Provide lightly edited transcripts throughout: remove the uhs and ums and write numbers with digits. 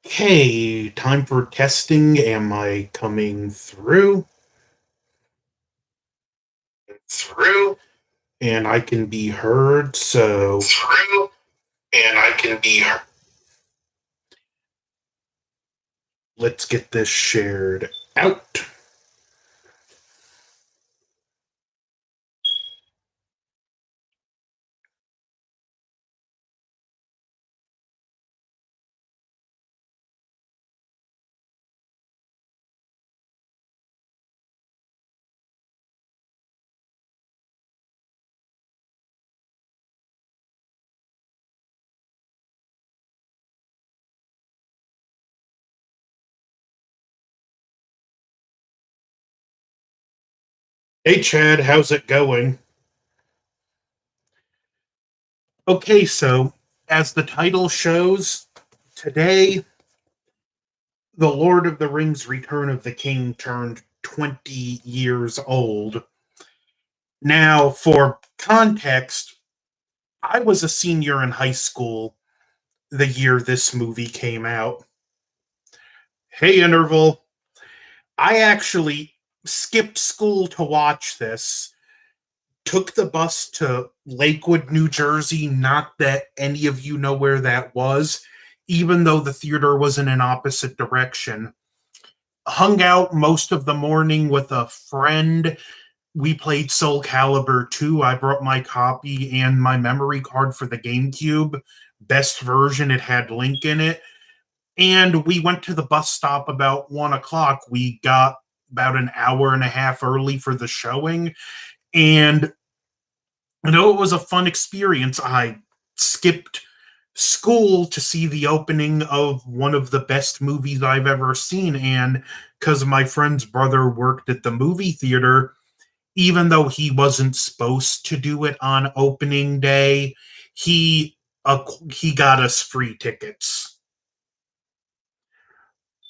Okay, time for testing. Am I coming through? Through. And I can be heard, so. Through. And I can be heard. Let's get this shared out. Hey, Chad, how's it going? Okay, so as the title shows, today, The Lord of the Rings Return of the King turned 20 years old. Now, for context, I was a senior in high school the year this movie came out. Hey, Interval. I actually skipped school to watch this, took the bus to Lakewood, New Jersey. Not that any of you know where that was, even though the theater was in an opposite direction. Hung out most of the morning with a friend. We played Soul Calibur 2. I brought my copy and my memory card for the GameCube. Best version, it had Link in it. And we went to the bus stop about 1 o'clock. We got about an hour and a half early for the showing. And it was a fun experience. I skipped school to see the opening of one of the best movies I've ever seen. And because my friend's brother worked at the movie theater, even though he wasn't supposed to do it on opening day, he he got us free tickets.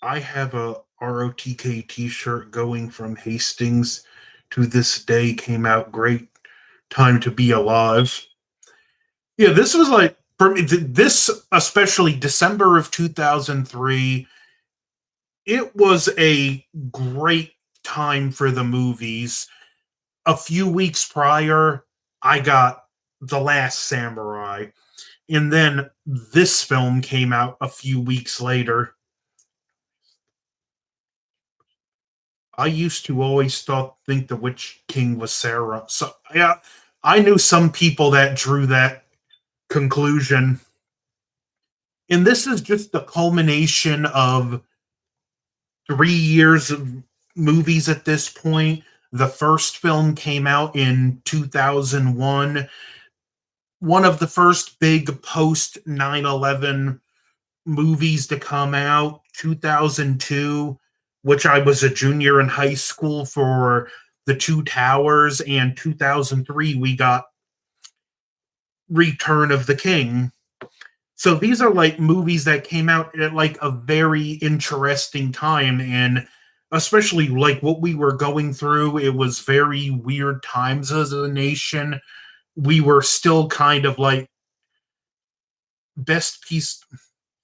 I have a ROTK t-shirt going from Hastings to this day came out great. Time to be alive. Yeah, this was like for me, this especially December of 2003, it was a great time for the movies. A few weeks prior, I got The Last Samurai, and then this film came out a few weeks later. I used to always think the Witch King was Sarah. So yeah, I knew some people that drew that conclusion. And this is just the culmination of 3 years of movies at this point. The first film came out in 2001. One of the first big post 9/11 movies to come out, 2002, which I was a junior in high school for The Two Towers, and 2003 we got Return of the King. So these are like movies that came out at like a very interesting time, and especially like what we were going through, it was very weird times as a nation. We were still kind of like best piece.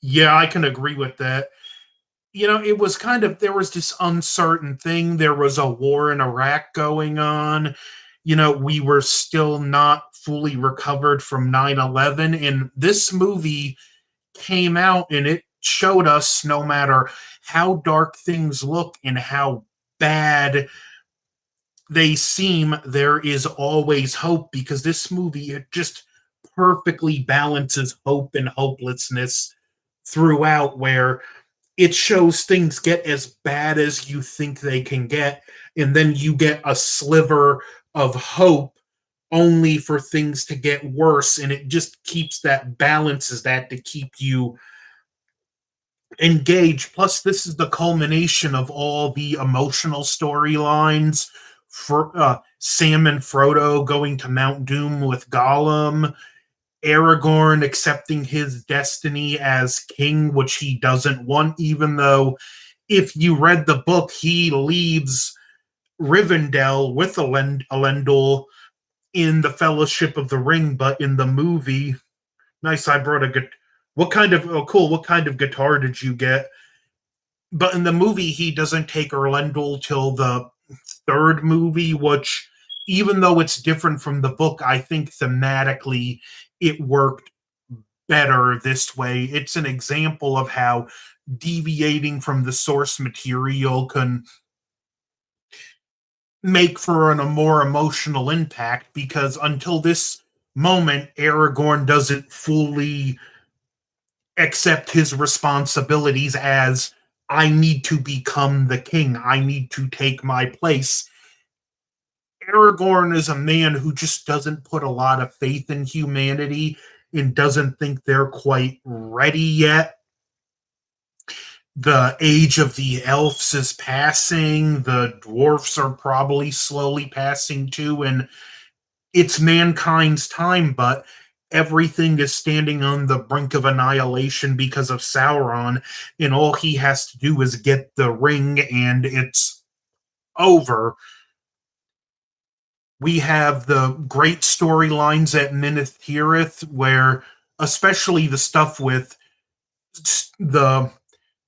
Yeah, I can agree with that. It was kind of there was this uncertain thing. There was a war in Iraq going on. We were still not fully recovered from 9/11, and this movie came out and it showed us no matter how dark things look and how bad they seem, there is always hope because this movie it just perfectly balances hope and hopelessness throughout where it shows things get as bad as you think they can get, and then you get a sliver of hope only for things to get worse, and it just keeps that balances that to keep you engaged. Plus, this is the culmination of all the emotional storylines for Sam and Frodo going to Mount Doom with Gollum, Aragorn accepting his destiny as king, which he doesn't want, even though if you read the book, he leaves Rivendell with Elendil in the Fellowship of the Ring, but in the movie, nice, I brought a good What kind of oh cool? What kind of guitar did you get? But in the movie, he doesn't take Erlendl till the third movie, which, even though it's different from the book, I think thematically it worked better this way. It's an example of how deviating from the source material can make for a more emotional impact, because until this moment, Aragorn doesn't fully accept his responsibilities as, I need to become the king. I need to take my place. Aragorn is a man who just doesn't put a lot of faith in humanity and doesn't think they're quite ready yet. The age of the elves is passing. The dwarfs are probably slowly passing too. And it's mankind's time, but everything is standing on the brink of annihilation because of Sauron, and all he has to do is get the ring, and it's over. We have the great storylines at Minas Tirith, where, especially the stuff with the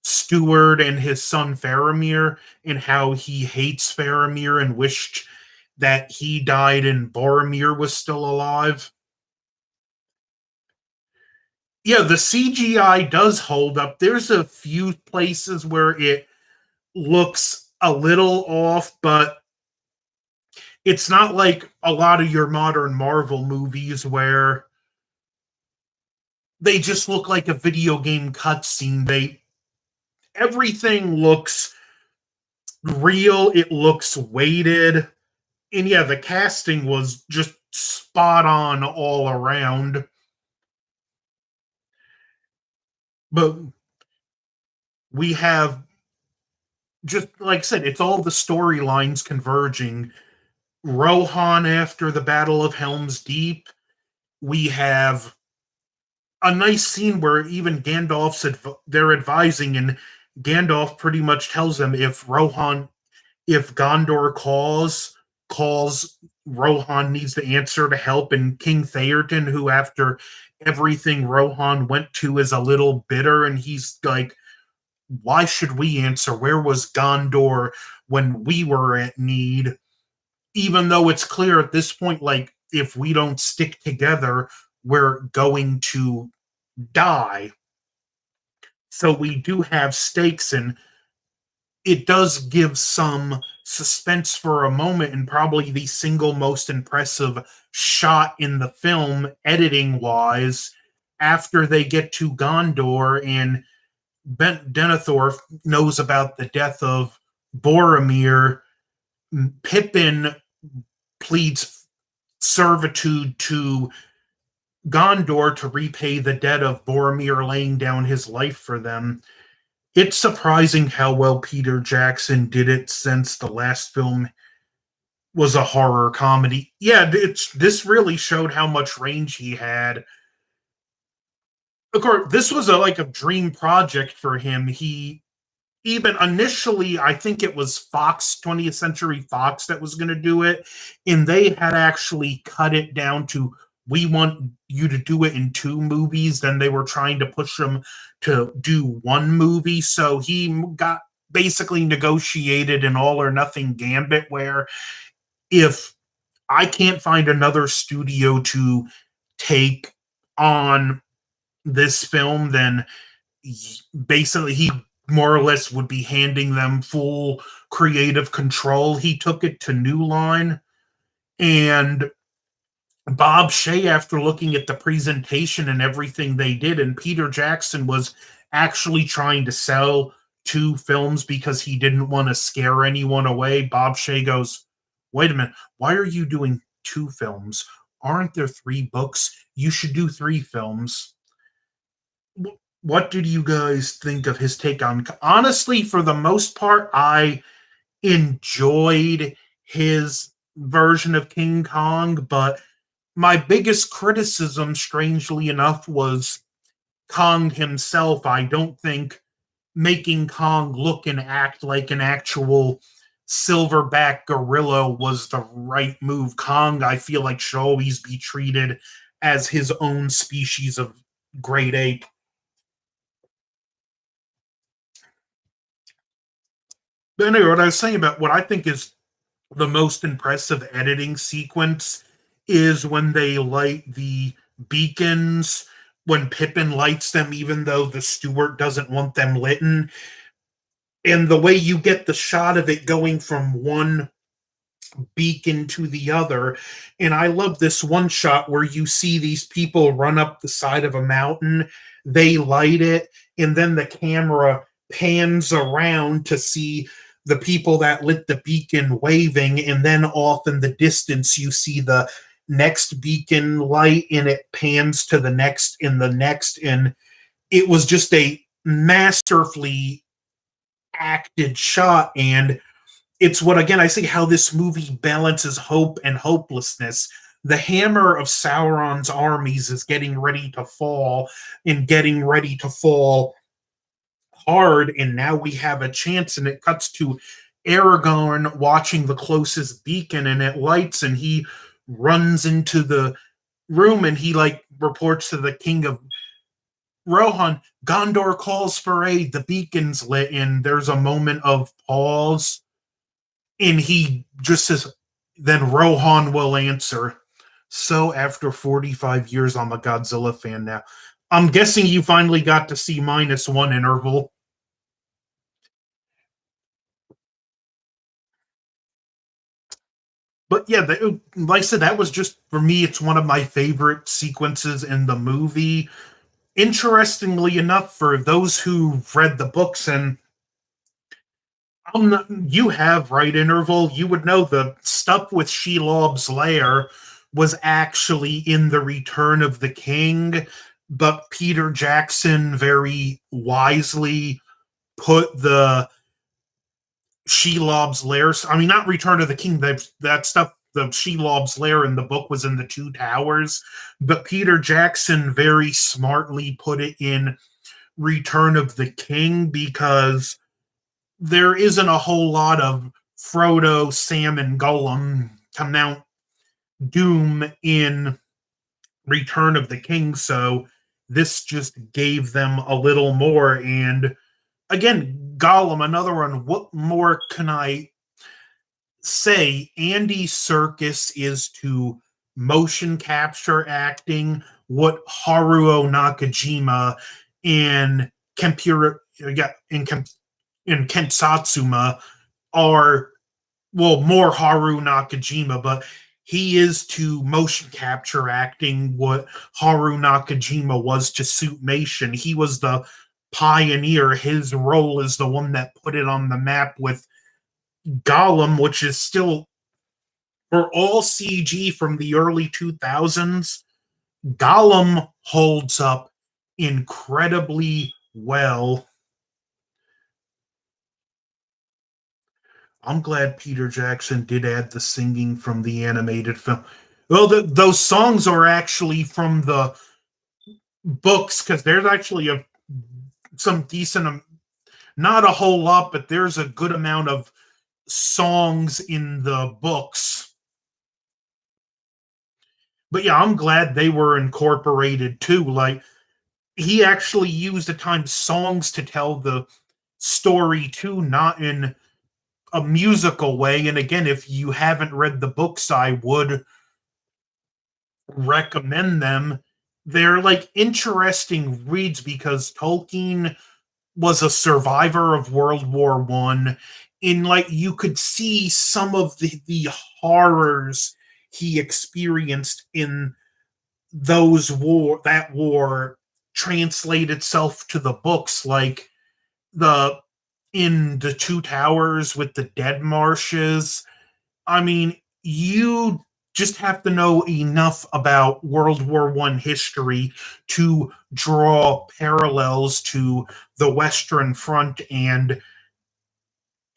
steward and his son Faramir, and how he hates Faramir and wished that he died and Boromir was still alive. Yeah, the CGI does hold up. There's a few places where it looks a little off, but it's not like a lot of your modern Marvel movies where they just look like a video game cutscene. They Everything looks real, it looks weighted. And yeah, the casting was just spot on all around. But we have, just like I said, it's all the storylines converging. Rohan after the Battle of Helm's Deep. We have a nice scene where even they're advising, and Gandalf pretty much tells them, if Gondor calls, Rohan needs to answer to help. And King Theoden, who after everything Rohan went to is a little bitter, and he's like, why should we answer? Where was Gondor when we were at need? Even though it's clear at this point, like, if we don't stick together, we're going to die. So we do have stakes, and it does give some suspense for a moment, and probably the single most impressive shot in the film, editing wise, after they get to Gondor and Denethor knows about the death of Boromir. Pippin pleads servitude to Gondor to repay the debt of Boromir laying down his life for them. It's surprising how well Peter Jackson did it, since the last film was a horror comedy. Yeah, this really showed how much range he had. Of course, this was like a dream project for him. He even initially, I think it was Fox, 20th Century Fox, that was going to do it, and they had actually cut it down to, we want you to do it in two movies. Then they were trying to push him to do one movie, so he got basically negotiated an all or nothing gambit, where, if I can't find another studio to take on this film, then basically he more or less would be handing them full creative control. He took it to New Line, and Bob Shea, after looking at the presentation and everything they did, and Peter Jackson was actually trying to sell two films because he didn't want to scare anyone away. Bob Shea goes, wait a minute, why are you doing two films? Aren't there three books? You should do three films. What did you guys think of his take on? Honestly, for the most part, I enjoyed his version of King Kong, but my biggest criticism, strangely enough, was Kong himself. I don't think making Kong look and act like an actual silverback gorilla was the right move. Kong, I feel like, should always be treated as his own species of great ape. But anyway, what I was saying about what I think is the most impressive editing sequence is when they light the beacons, when Pippin lights them, even though the steward doesn't want them lit. And the way you get the shot of it going from one beacon to the other. And I love this one shot where you see these people run up the side of a mountain, they light it, and then the camera pans around to see the people that lit the beacon waving, and then off in the distance you see the next beacon light, and it pans to the next and the next. And it was just a masterfully acted shot. And it's what, again, I see how this movie balances hope and hopelessness. The hammer of Sauron's armies is getting ready to fall, and getting ready to fall hard, and now we have a chance. And it cuts to Aragorn watching the closest beacon, and it lights, and he runs into the room, and he like reports to the king of Rohan, Gondor calls for aid, the beacon's lit. And there's a moment of pause, and he just says, then Rohan will answer. So after 45 years, I'm a Godzilla fan now. I'm guessing you finally got to see -1 interval. But yeah, like I said, that was just, for me, it's one of my favorite sequences in the movie. Interestingly enough, for those who've read the books, and you have, right, interval, you would know the stuff with Shelob's lair was actually in the Return of the King, but Peter Jackson very wisely put the Shelob's lair. I mean, not Return of the King. That stuff, the Shelob's lair in the book was in the Two Towers, but Peter Jackson very smartly put it in Return of the King, because there isn't a whole lot of Frodo, Sam, and Gollum to mount doom in Return of the King. So this just gave them a little more. And again, Gollum, another one. What more can I say? Andy Serkis is to motion capture acting what Haruo Nakajima and Kempura, in Kent Satsuma are, well, more Haru Nakajima, but he is to motion capture acting what Haru Nakajima was to suitmation. He was the pioneer. His role is the one that put it on the map with Gollum, which is still, for all CG from the early 2000s, Gollum holds up incredibly well. I'm glad Peter Jackson did add the singing from the animated film. Well, those songs are actually from the books, because there's actually some decent, not a whole lot, but there's a good amount of songs in the books. But yeah, I'm glad they were incorporated too. Like, he actually used at times songs to tell the story too, not in a musical way. And again, if you haven't read the books, I would recommend them. They're like interesting reads, because Tolkien was a survivor of World War One. In like, you could see some of the horrors he experienced in that war translate itself to the books, like the in the Two Towers with the dead marshes. I mean, you just have to know enough about World War One history to draw parallels to the Western Front. And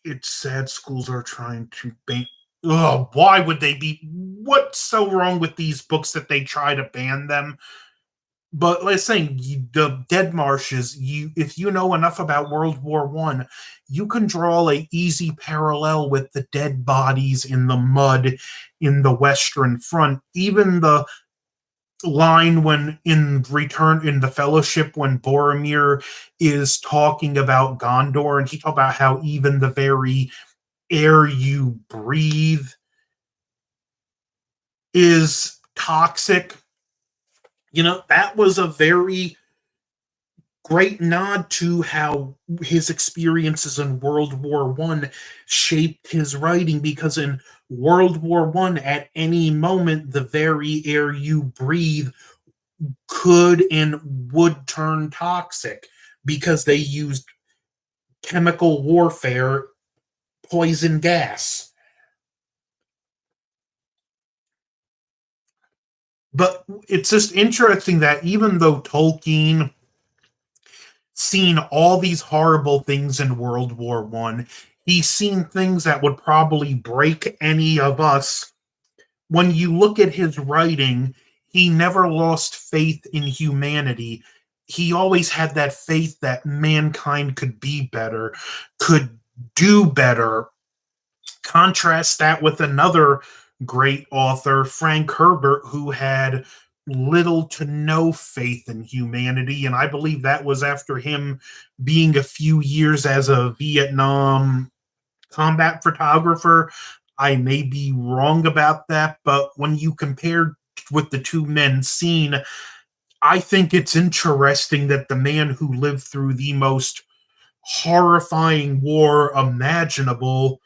it's sad schools are trying to ban. Oh, why would they be? What's so wrong with these books that they try to ban them? But like saying, the dead marshes, if you know enough about World War One, you can draw a easy parallel with the dead bodies in the mud in the Western Front. Even the line when in Return in the Fellowship when Boromir is talking about Gondor, and he talked about how even the very air you breathe is toxic. That was a very great nod to how his experiences in World War One shaped his writing, because in World War One, at any moment, the very air you breathe could and would turn toxic because they used chemical warfare, poison gas. But it's just interesting that even though Tolkien seen all these horrible things in World War One, he's seen things that would probably break any of us. When you look at his writing, he never lost faith in humanity. He always had that faith that mankind could be better, could do better. Contrast that with another great author, Frank Herbert, who had little to no faith in humanity. And I believe that was after him being a few years as a Vietnam combat photographer. I may be wrong about that, but when you compare with the two men seen, I think it's interesting that the man who lived through the most horrifying war imaginable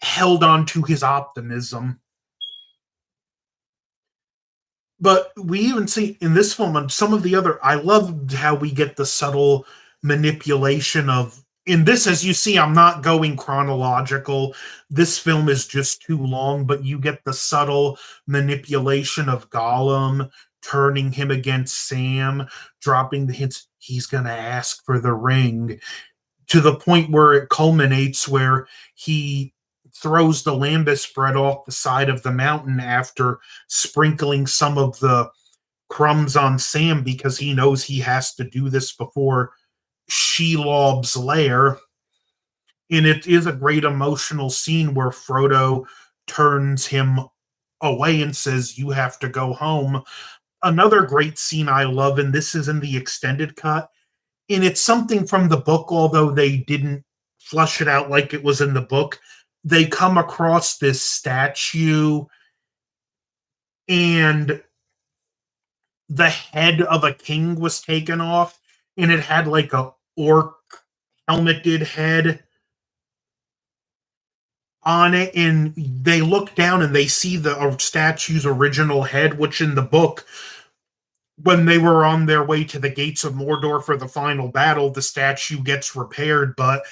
held on to his optimism. But we even see in this film and some of the other, I love how we get the subtle manipulation of, in this, as you see, I'm not going chronological. This film is just too long, but you get the subtle manipulation of Gollum turning him against Sam, dropping the hints he's going to ask for the ring, to the point where it culminates where he throws the lambus bread off the side of the mountain after sprinkling some of the crumbs on Sam because he knows he has to do this before Shelob's lair. And it is a great emotional scene where Frodo turns him away and says, "You have to go home." Another great scene I love, and this is in the extended cut, and it's something from the book, although they didn't flush it out like it was in the book. They come across this statue, and the head of a king was taken off, and it had like a orc helmeted head on it, and they look down and they see the statue's original head, which in the book, when they were on their way to the gates of Mordor for the final battle, the statue gets repaired, but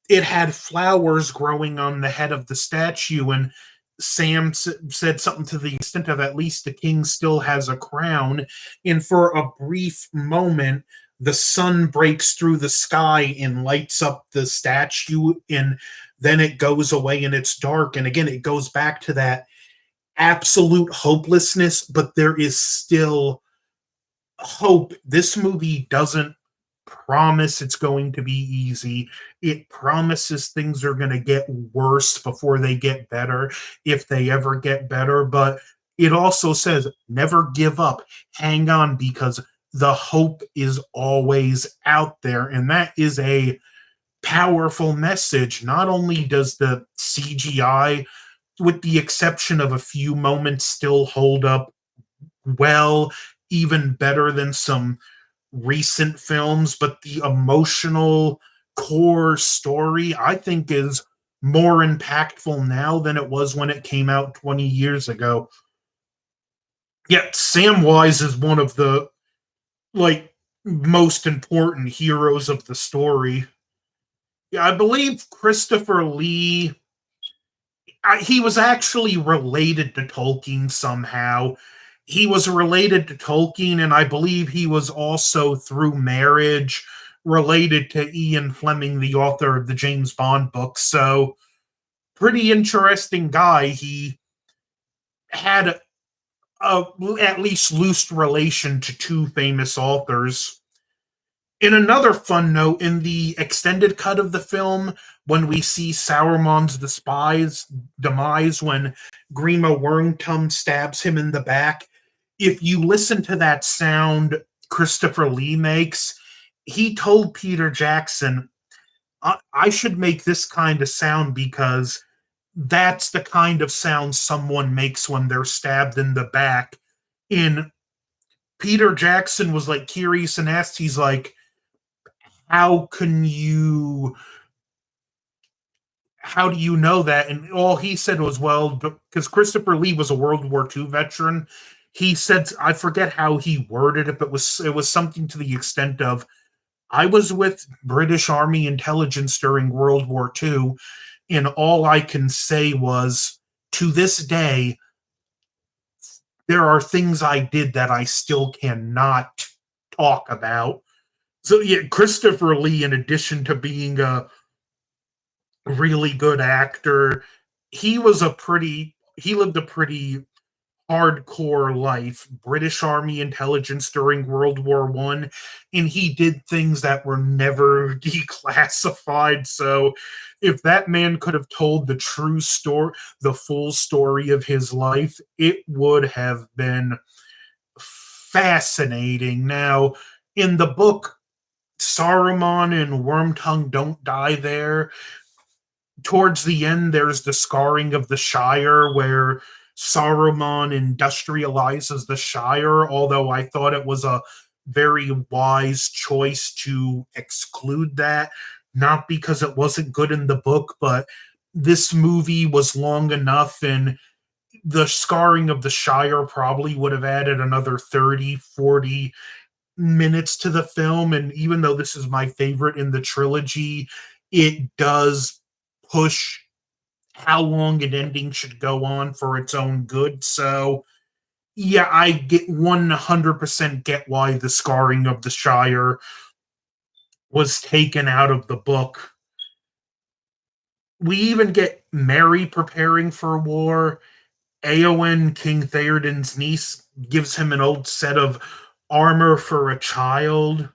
it had flowers growing on the head of the statue, and Sam said something to the extent of, "At least the king still has a crown." And for a brief moment, the sun breaks through the sky and lights up the statue, and then it goes away and it's dark. And again, it goes back to that absolute hopelessness, but there is still hope. This movie doesn't promise it's going to be easy. It promises things are going to get worse before they get better, if they ever get better. But it also says never give up, hang on, because the hope is always out there. And that is a powerful message. Not only does the CGI, with the exception of a few moments, still hold up well, even better than some recent films, but the emotional core story, I think, is more impactful now than it was when it came out 20 years ago. Yet Samwise is one of the like most important heroes of the story. Yeah, I believe Christopher Lee, he was actually related to Tolkien somehow. He was related to Tolkien, and I believe he was also, through marriage, related to Ian Fleming, the author of the James Bond books. So, pretty interesting guy. He had a at least loose relation to two famous authors. In another fun note, in the extended cut of the film, when we see Sauron's demise, when Grima Wormtongue stabs him in the back, If you listen to that sound Christopher Lee makes, he told Peter Jackson, I should make this kind of sound because that's the kind of sound someone makes when they're stabbed in the back. And Peter Jackson was like curious and asked, he's like, how can you how do you know that? And all he said was, well, because Christopher Lee was a World War II veteran. He said, I forget how he worded it, but it was something to the extent of, I was with British Army intelligence during World War II, and all I can say was, to this day, there are things I did that I still cannot talk about. So yeah, Christopher Lee, in addition to being a really good actor, he lived a pretty hardcore life, British Army intelligence during World War One, and he did things that were never declassified. So, if that man could have told the true story, the full story of his life, it would have been fascinating. Now, in the book, Saruman and Wormtongue don't die there. Towards the end, there's the scarring of the Shire where Saruman industrializes the Shire, although I thought it was a very wise choice to exclude that, not because it wasn't good in the book, but this movie was long enough, and the scarring of the Shire probably would have added another 30, 40 minutes to the film. And even though this is my favorite in the trilogy, it does push how long an ending should go on for its own good. So, yeah, I get 100% get why the scarring of the Shire was taken out of the book. We even get Mary preparing for war. Eowyn, King Theoden's niece, gives him an old set of armor for a child.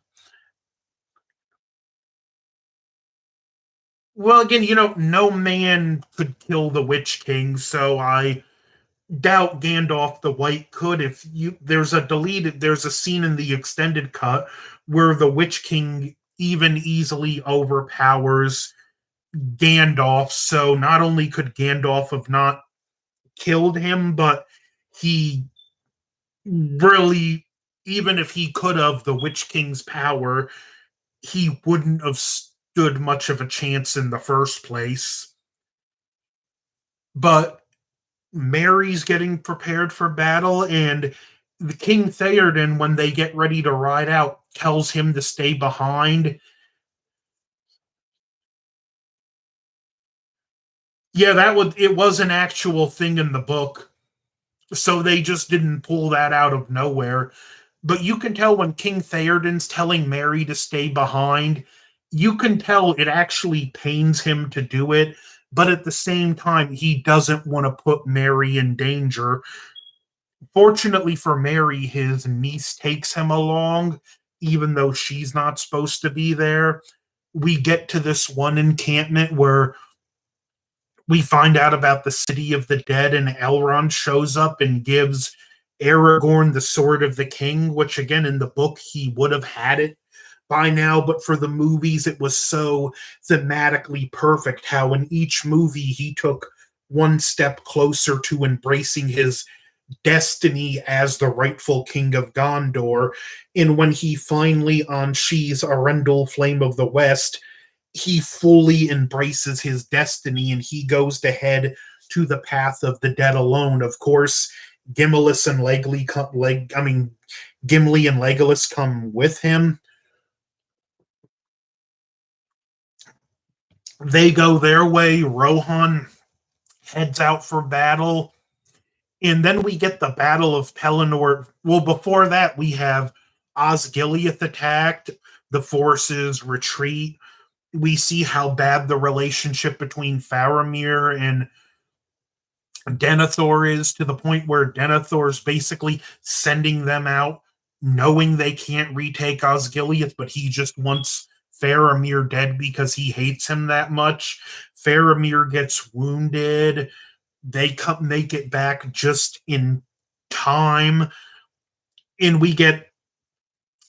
Well, again, no man could kill the Witch King, so I doubt Gandalf the White could. If you there's a scene in the extended cut where the Witch King even easily overpowers Gandalf. So not only could Gandalf have not killed him, but he really, even if he could have the Witch King's power, he wouldn't have stood much of a chance in the first place. But Mary's getting prepared for battle, and the King Theoden, when they get ready to ride out, tells him to stay behind. Yeah, it was an actual thing in the book, so they just didn't pull that out of nowhere. But you can tell when King Theoden's telling Mary to stay behind, you can tell it actually pains him to do it, but at the same time, he doesn't want to put Mary in danger. Fortunately for Mary, his niece takes him along, even though she's not supposed to be there. We get to this one encampment where we find out about the city of the dead, and Elrond shows up and gives Aragorn the sword of the king, which again in the book he would have had it by now, but for the movies it was so thematically perfect how in each movie he took one step closer to embracing his destiny as the rightful king of Gondor. And when he finally unsheathes Arundel Flame of the West, he fully embraces his destiny and he goes to head to the path of the dead alone. Of course, Gimli and Gimli and Legolas come with him. They go their way. Rohan heads out for battle. And then we get the Battle of Pelennor. Well, before that, we have Osgiliath attacked. The forces retreat. We see how bad the relationship between Faramir and Denethor is, to the point where Denethor's basically sending them out knowing they can't retake Osgiliath, but he just wants Faramir dead because he hates him that much. Faramir gets wounded. They make it back just in time. And we get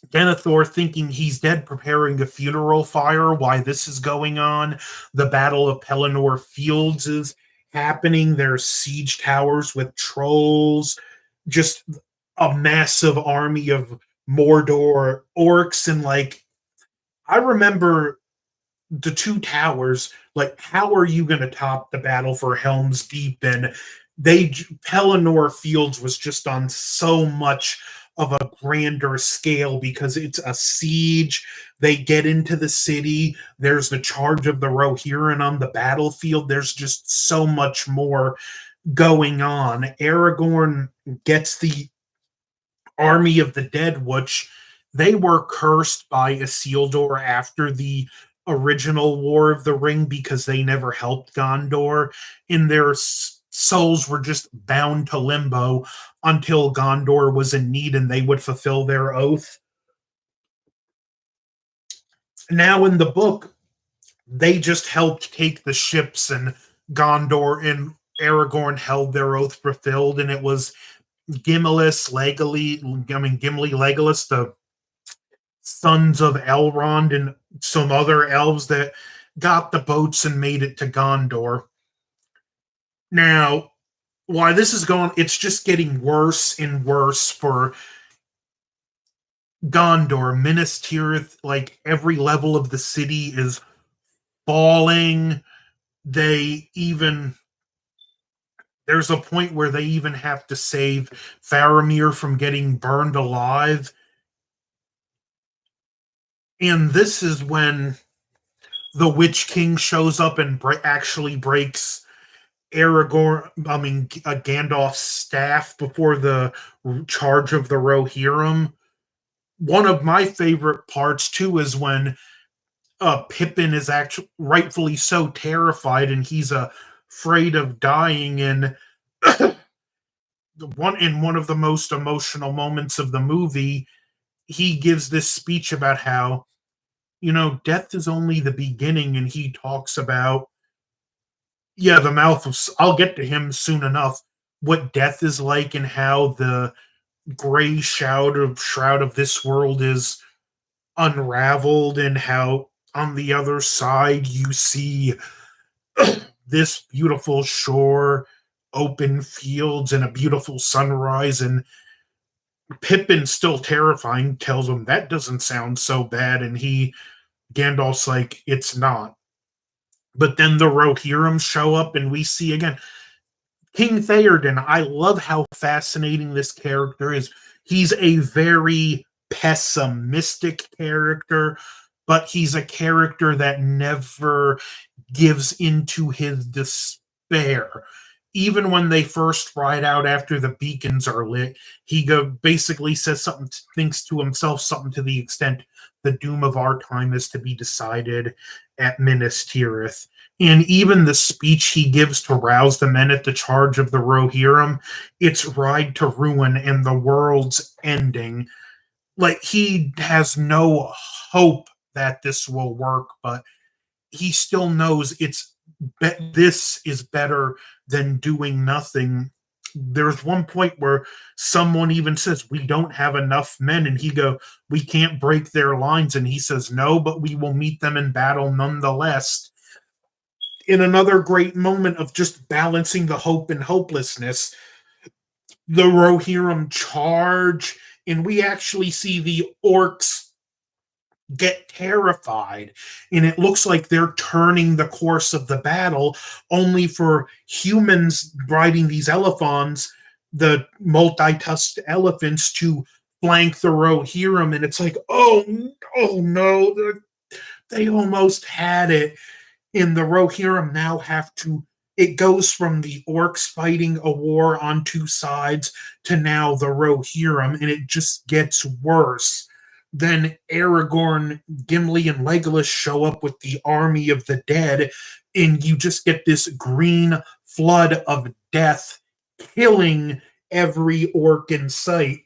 Denethor thinking he's dead, preparing a funeral fire. Why this is going on? The Battle of Pelennor Fields is happening. There's siege towers with trolls, just a massive army of Mordor orcs. And like, I remember the two towers. Like, how are you going to top the battle for Helm's Deep? And Pelennor Fields was just on so much of a grander scale because it's a siege. They get into the city. There's the charge of the Rohirrim on the battlefield. There's just so much more going on. Aragorn gets the army of the dead, which they were cursed by Isildur after the original War of the Ring because they never helped Gondor, and their souls were just bound to limbo until Gondor was in need and they would fulfill their oath. Now, in the book, they just helped take the ships, and Gondor and Aragorn held their oath fulfilled, and it was Gimli, Legolas, the sons of Elrond, and some other elves that got the boats and made it to Gondor. Now, why this is going, it's just getting worse and worse for Gondor. Minas Tirith, like every level of the city is falling. They even There's a point where they even have to save Faramir from getting burned alive. And this is when the Witch King shows up and actually breaks Gandalf's staff before the charge of the Rohirrim. One of my favorite parts too is when Pippin is actually rightfully so terrified and he's afraid of dying, and one of the most emotional moments of the movie, he gives this speech about how, death is only the beginning, and he talks about, the mouth of, I'll get to him soon enough, what death is like and how the gray shroud of this world is unraveled, and how on the other side you see this beautiful shore, open fields, and a beautiful sunrise. And Pippin, still terrifying, tells him that doesn't sound so bad, and Gandalf's like, it's not. But then the Rohirrim show up, and we see again King Theoden. I love how fascinating this character is. He's a very pessimistic character, but he's a character that never gives into his despair. Even when they first ride out after the beacons are lit, he basically says something, thinks to himself something to the extent, the doom of our time is to be decided at Minas Tirith. And even the speech he gives to rouse the men at the charge of the Rohirrim, it's ride to ruin and the world's ending. Like, he has no hope that this will work, but he still knows this is better than doing nothing. There's one point where someone even says, we don't have enough men, and we can't break their lines, and he says, no, but we will meet them in battle nonetheless. In another great moment of just balancing the hope and hopelessness, the Rohirrim charge, and we actually see the orcs get terrified, and it looks like they're turning the course of the battle, only for humans riding these elephants, the multi-tusked elephants, to flank the Rohirrim. And it's like, oh no, they almost had it. And the Rohirrim now have to, it goes from the orcs fighting a war on two sides to now the Rohirrim, and it just gets worse. Then Aragorn, Gimli, and Legolas show up with the army of the dead, and you just get this green flood of death killing every orc in sight.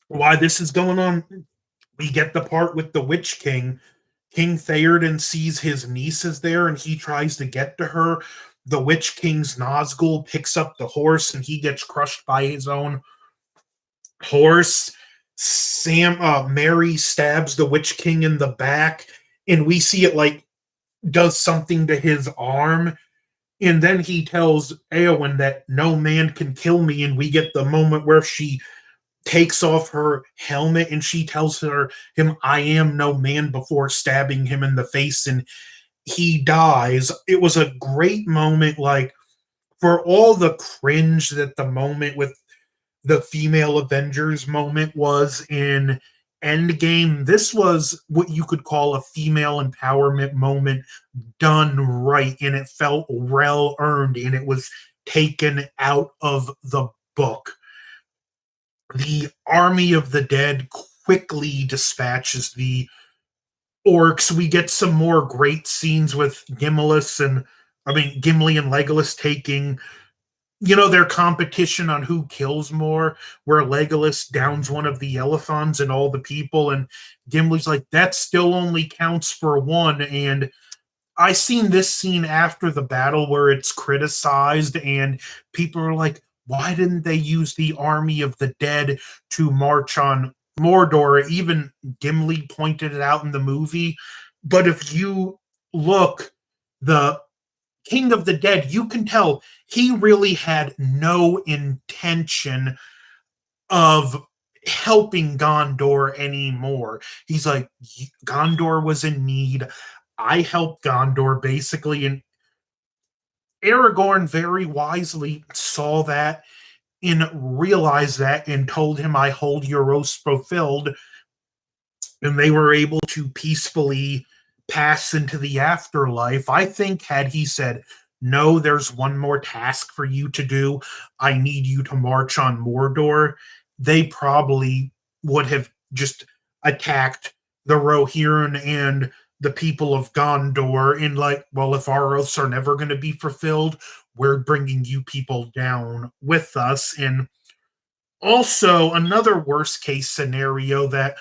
Why this is going on, we get the part with the Witch King. King Theoden sees his niece is there, and he tries to get to her. The Witch King's Nazgul picks up the horse, and he gets crushed by his own horse. Mary stabs the Witch King in the back, and we see it like does something to his arm. And then he tells Eowyn that no man can kill me. And we get the moment where she takes off her helmet and she tells him, I am no man, before stabbing him in the face. And he dies. It was a great moment, like for all the cringe that the moment with the female Avengers moment was in Endgame. This was what you could call a female empowerment moment done right, and it felt well earned, and it was taken out of the book. The army of the dead quickly dispatches the orcs. We get some more great scenes with Gimli and Legolas taking their competition on who kills more, where Legolas downs one of the elephants and all the people, and Gimli's like, that still only counts for one. And I seen this scene after the battle where it's criticized, and people are like, why didn't they use the army of the dead to march on Mordor? Even Gimli pointed it out in the movie. But if you look, the King of the Dead, you can tell he really had no intention of helping Gondor anymore. He's like, Gondor was in need. I helped Gondor basically. And Aragorn very wisely saw that and realized that and told him, I hold your oaths fulfilled. And they were able to peacefully pass into the afterlife. I think, had he said, no, there's one more task for you to do, I need you to march on Mordor, they probably would have just attacked the Rohirrim and the people of Gondor and like, well, if our oaths are never going to be fulfilled, we're bringing you people down with us. And also, another worst case scenario that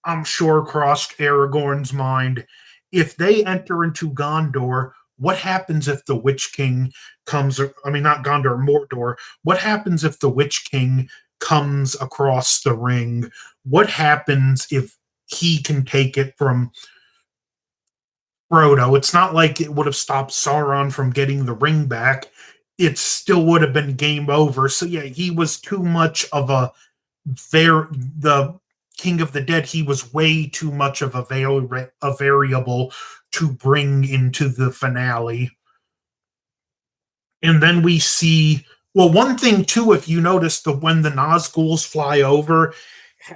I'm sure crossed Aragorn's mind, if they enter into Gondor, what happens if the Witch King comes? I mean, not Gondor, Mordor. What happens if the Witch King comes across the ring? What happens if he can take it from Frodo? It's not like it would have stopped Sauron from getting the ring back. It still would have been game over. So yeah, he was too much of the King of the Dead. He was way too much of a variable to bring into the finale. And then we see, well, one thing too, if you notice, the when the Nazguls fly over,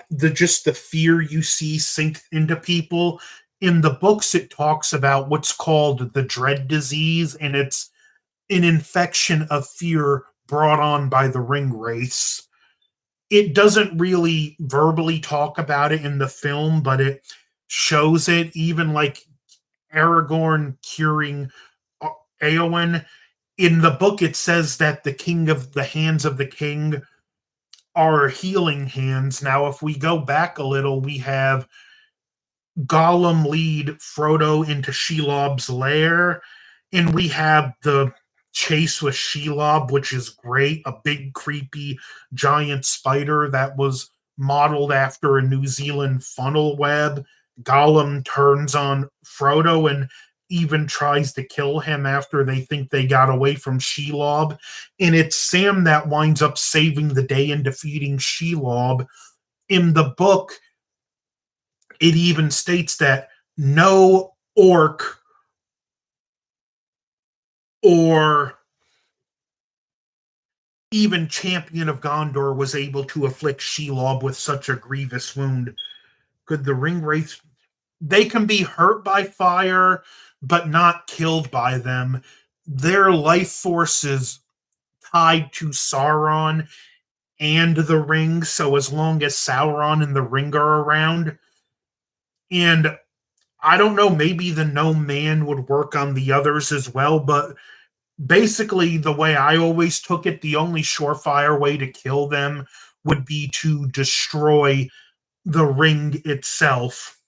the fear you see sink into people. In the books, it talks about what's called the dread disease, and it's an infection of fear brought on by the ring wraiths. It doesn't really verbally talk about it in the film, but it shows it. Even like Aragorn curing Eowyn. In the book, it says that the hands of the king are healing hands. Now, if we go back a little, we have Gollum lead Frodo into Shelob's lair, and we have the chase with Shelob, which is great. A big, creepy, giant spider that was modeled after a New Zealand funnel web. Gollum turns on Frodo and even tries to kill him after they think they got away from Shelob. And it's Sam that winds up saving the day and defeating Shelob. In the book, it even states that no orc or even champion of Gondor was able to afflict Shelob with such a grievous wound. Could the ring wraiths? They can be hurt by fire, but not killed by them. Their life force is tied to Sauron and the ring, so as long as Sauron and the ring are around, and I don't know, maybe the no man would work on the others as well, but basically, the way I always took it, the only surefire way to kill them would be to destroy the ring itself.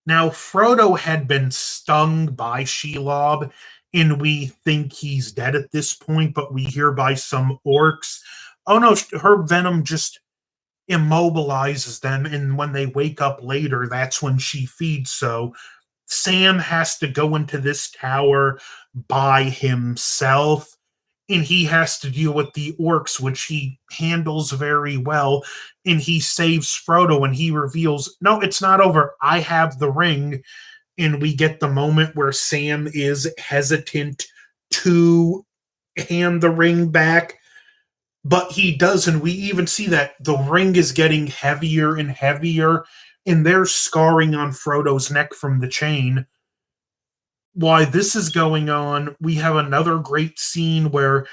Now, Frodo had been stung by Shelob, and we think he's dead at this point, but we hear by some orcs, oh no, her venom just immobilizes them. And when they wake up later, that's when she feeds. So Sam has to go into this tower by himself, and he has to deal with the orcs, which he handles very well. And he saves Frodo, and he reveals, no, it's not over. I have the ring. And we get the moment where Sam is hesitant to hand the ring back, but he does. And we even see that the ring is getting heavier and heavier, and there's scarring on Frodo's neck from the chain. While this is going on, we have another great scene where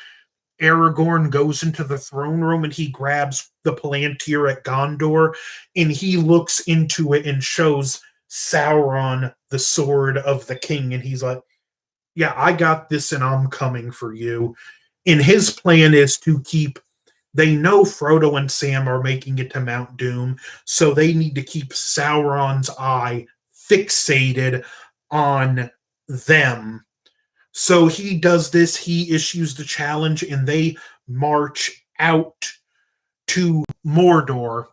Aragorn goes into the throne room and he grabs the Palantir at Gondor, and he looks into it and shows Sauron the sword of the king. And he's like, yeah, I got this and I'm coming for you. And his plan is to keep, they know Frodo and Sam are making it to Mount Doom, so they need to keep Sauron's eye fixated on them. So he does this, he issues the challenge, and they march out to Mordor.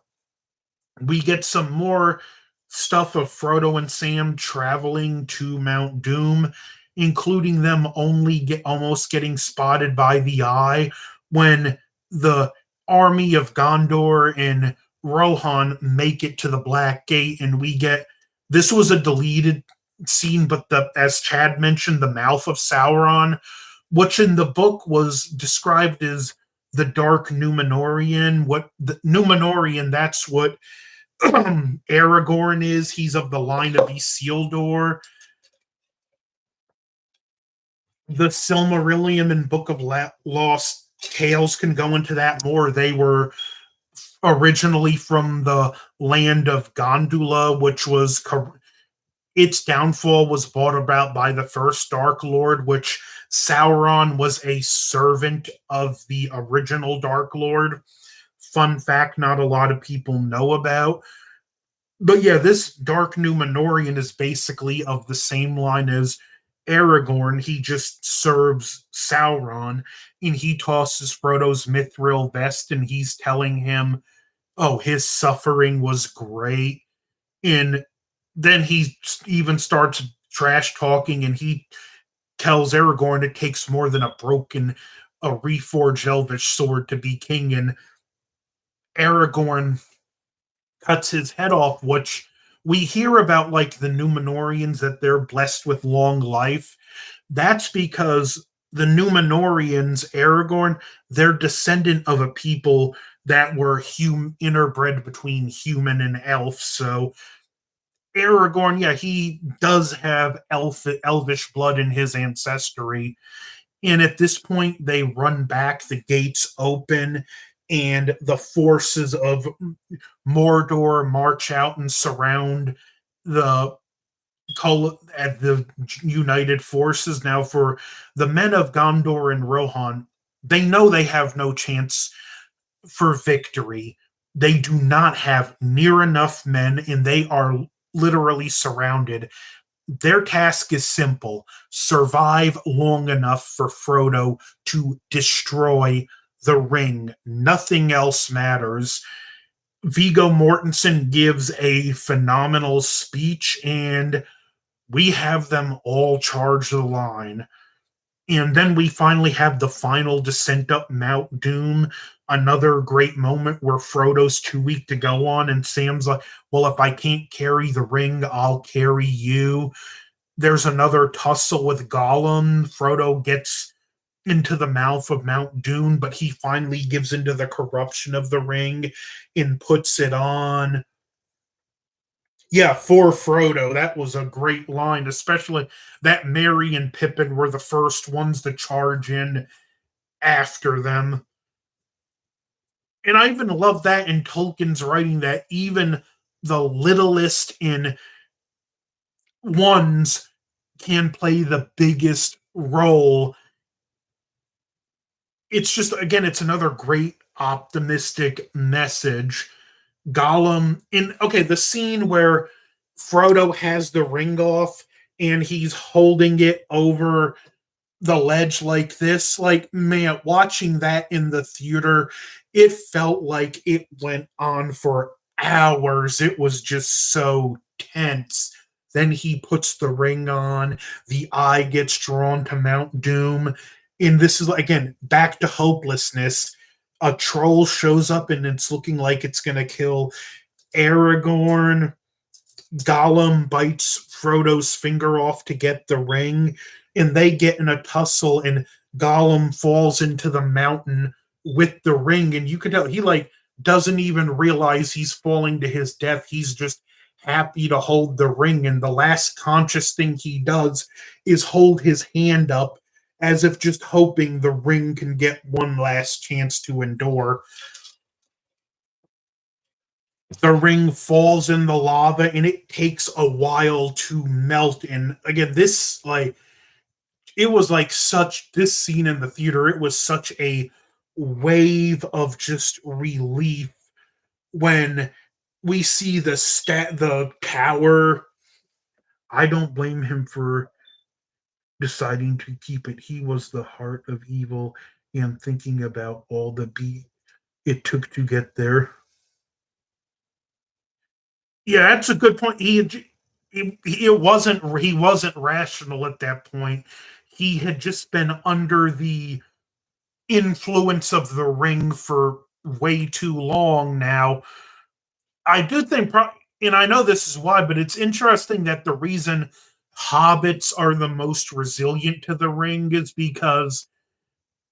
We get some more stuff of Frodo and Sam traveling to Mount Doom, including them almost getting spotted by the Eye when the army of Gondor and Rohan make it to the Black Gate, and we get, this was a deleted scene, but as Chad mentioned, the mouth of Sauron, which in the book was described as the Dark Numenorian. What the Numenorian, that's what Aragorn is. He's of the line of Isildur. The Silmarillion and Book of Lost Tales can go into that more. They were originally from the land of Gondula, which was its downfall was brought about by the first Dark Lord, which Sauron was a servant of the original Dark Lord. Fun fact not a lot of people know about. But yeah, this Dark Numenorian is basically of the same line as Aragorn. He just serves Sauron, and he tosses Frodo's mithril vest, and he's telling him, oh, his suffering was great. And then he even starts trash talking, and he tells Aragorn it takes more than a reforged elvish sword to be king. And Aragorn cuts his head off, which we hear about, like the Numenorians, that they're blessed with long life. That's because the Numenorians, Aragorn, they're descendant of a people that were interbred between human and elf. So Aragorn, yeah, he does have elvish blood in his ancestry. And at this point, they run back, the gates open, and the forces of Mordor march out and surround the the united forces. Now, for the men of Gondor and Rohan, they know they have no chance for victory. They do not have near enough men, and they are literally surrounded. Their task is simple: survive long enough for Frodo to destroy the ring. Nothing else matters. Viggo Mortensen gives a phenomenal speech, and we have them all charge the line. And then we finally have the final descent up Mount Doom. Another great moment where Frodo's too weak to go on, and Sam's like, well, if I can't carry the ring, I'll carry you. There's another tussle with Gollum. Frodo gets into the mouth of Mount Doom, but he finally gives into the corruption of the ring and puts it on. Yeah, for Frodo, that was a great line, especially that Merry and Pippin were the first ones to charge in after them. And I even love that in Tolkien's writing, that even the littlest in ones can play the biggest role. It's just, again, it's another great optimistic message. Gollum in, okay, the scene where Frodo has the ring off and he's holding it over the ledge like this, like, man, watching that in the theater, it felt like it went on for hours. It was just so tense. Then he puts the ring on, the eye gets drawn to Mount Doom. And this is, again, back to hopelessness. A troll shows up and it's looking like it's going to kill Aragorn. Gollum bites Frodo's finger off to get the ring, and they get in a tussle, and Gollum falls into the mountain with the ring, and you can tell he like doesn't even realize he's falling to his death. He's just happy to hold the ring, and the last conscious thing he does is hold his hand up as if just hoping the ring can get one last chance to endure. The ring falls in the lava and it takes a while to melt. And again, this like it was like such this scene in the theater, it was such a wave of just relief when we see the tower. I don't blame him for deciding to keep it. He was the heart of evil and thinking about all the beat it took to get there. Yeah, that's a good point. He wasn't rational at that point. He had just been under the influence of the ring for way too long now. I do think, and I know this is why, but it's interesting that the reason hobbits are the most resilient to the ring is because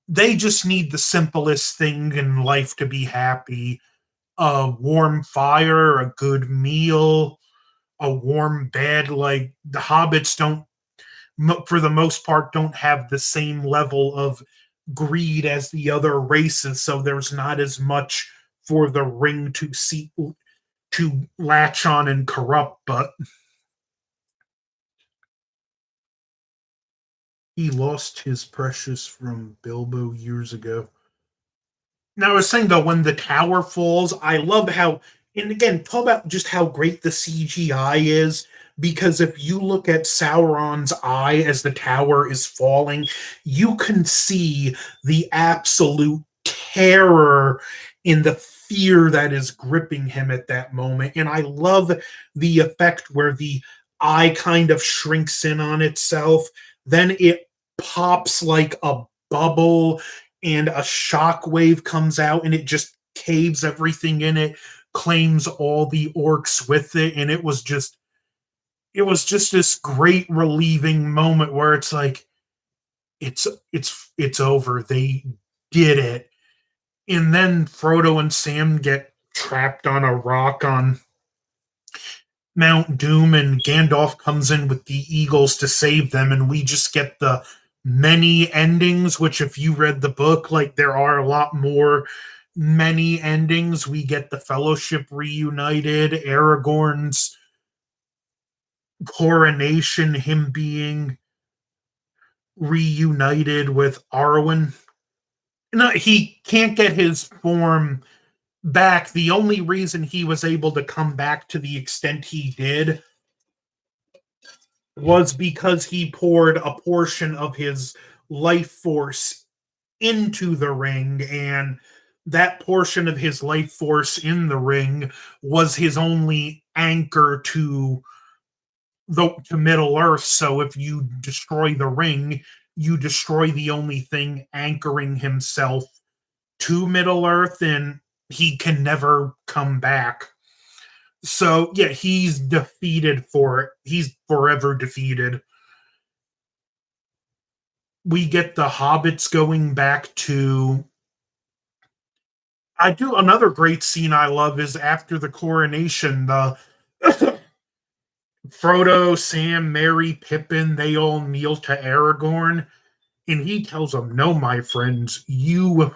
they just need the simplest thing in life to be happy: a warm fire, a good meal, a warm bed. Like the hobbits don't, for the most part, don't have the same level of greed as the other races, so there's not as much for the ring to latch on and corrupt. But he lost his precious from Bilbo years ago. Now, I was saying though, when the tower falls, I love how, and again, talk about just how great the CGI is. Because if you look at Sauron's eye as the tower is falling, you can see the absolute terror in the fear that is gripping him at that moment. And I love the effect where the eye kind of shrinks in on itself, then it pops like a bubble and a shock wave comes out and it just caves everything in it, claims all the orcs with it. And it was just this great relieving moment where it's like it's over. They did it. And then Frodo and Sam get trapped on a rock on Mount Doom, and Gandalf comes in with the eagles to save them, and we just get the many endings, which if you read the book, like there are a lot more many endings. We get the Fellowship reunited, Aragorn's coronation, him being reunited with Arwen. No, he can't get his form back. The only reason he was able to come back to the extent he did was because he poured a portion of his life force into the ring, and that portion of his life force in the ring was his only anchor to Middle Earth. So if you destroy the ring, you destroy the only thing anchoring himself to Middle Earth, and he can never come back. So yeah, he's defeated for it. He's forever defeated. We get the hobbits going back to. I do another great scene I love is after the coronation. The Frodo, Sam, Merry, Pippin, they all kneel to Aragorn, and he tells them, "No, my friends, you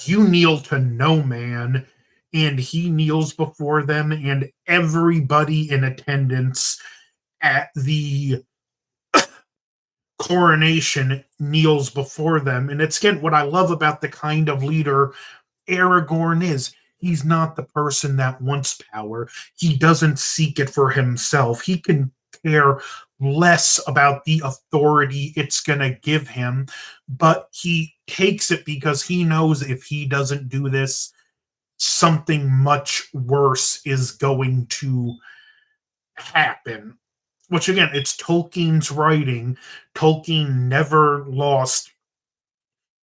kneel to no man." And he kneels before them, and everybody in attendance at the coronation kneels before them. And it's again what I love about the kind of leader Aragorn is. He's not the person that wants power. He doesn't seek it for himself. He can care less about the authority it's going to give him, but he takes it because he knows if he doesn't do this, something much worse is going to happen. Which again, it's Tolkien's writing. Tolkien never lost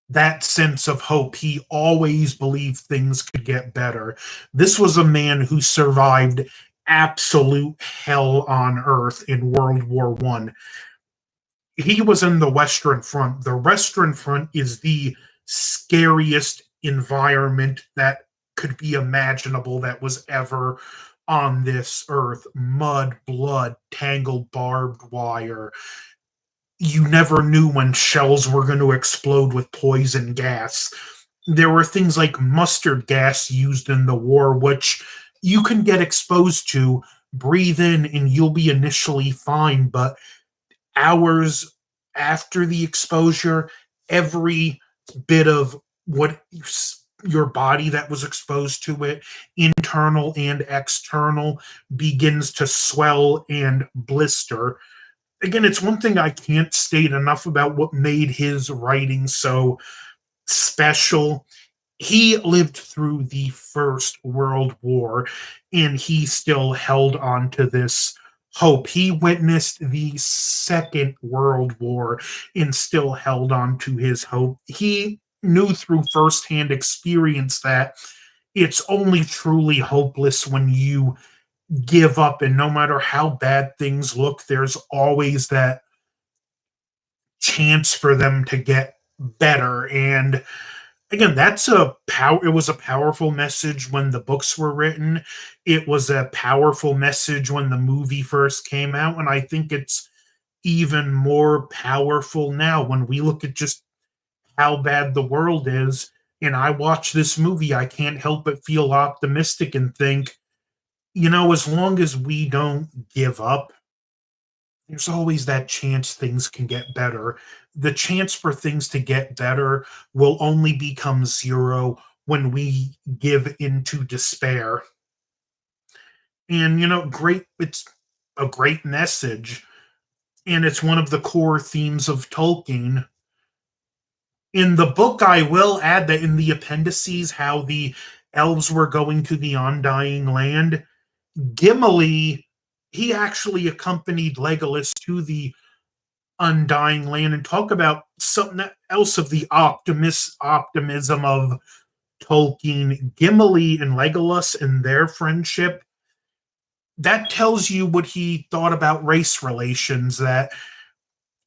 that sense of hope. He always believed things could get better. This was a man who survived absolute hell on earth in World War One. He was in the Western Front. The Western Front is the scariest environment that could be imaginable that was ever on this earth. Mud, blood, tangled barbed wire. You never knew when shells were going to explode with poison gas. There were things like mustard gas used in the war, which you can get exposed to, breathe in, and you'll be initially fine. But hours after the exposure, every bit of what your body that was exposed to it, internal and external, begins to swell and blister. Again, it's one thing I can't state enough about what made his writing so special. He lived through the First World War and he still held on to this hope. He witnessed the Second World War and still held on to his hope. He knew through firsthand experience that it's only truly hopeless when you give up, and no matter how bad things look, there's always that chance for them to get better. And again, it was a powerful message when the books were written. It was a powerful message when the movie first came out, and I think it's even more powerful now when we look at just how bad the world is. And I watch this movie, I can't help but feel optimistic and think, as long as we don't give up, there's always that chance things can get better. The chance for things to get better will only become zero when we give into despair. And, it's a great message. And it's one of the core themes of Tolkien. In the book, I will add that in the appendices, how the elves were going to the Undying Land, Gimli, he actually accompanied Legolas to the Undying Land, and talk about something else of the optimism of Tolkien. Gimli and Legolas and their friendship, that tells you what he thought about race relations, that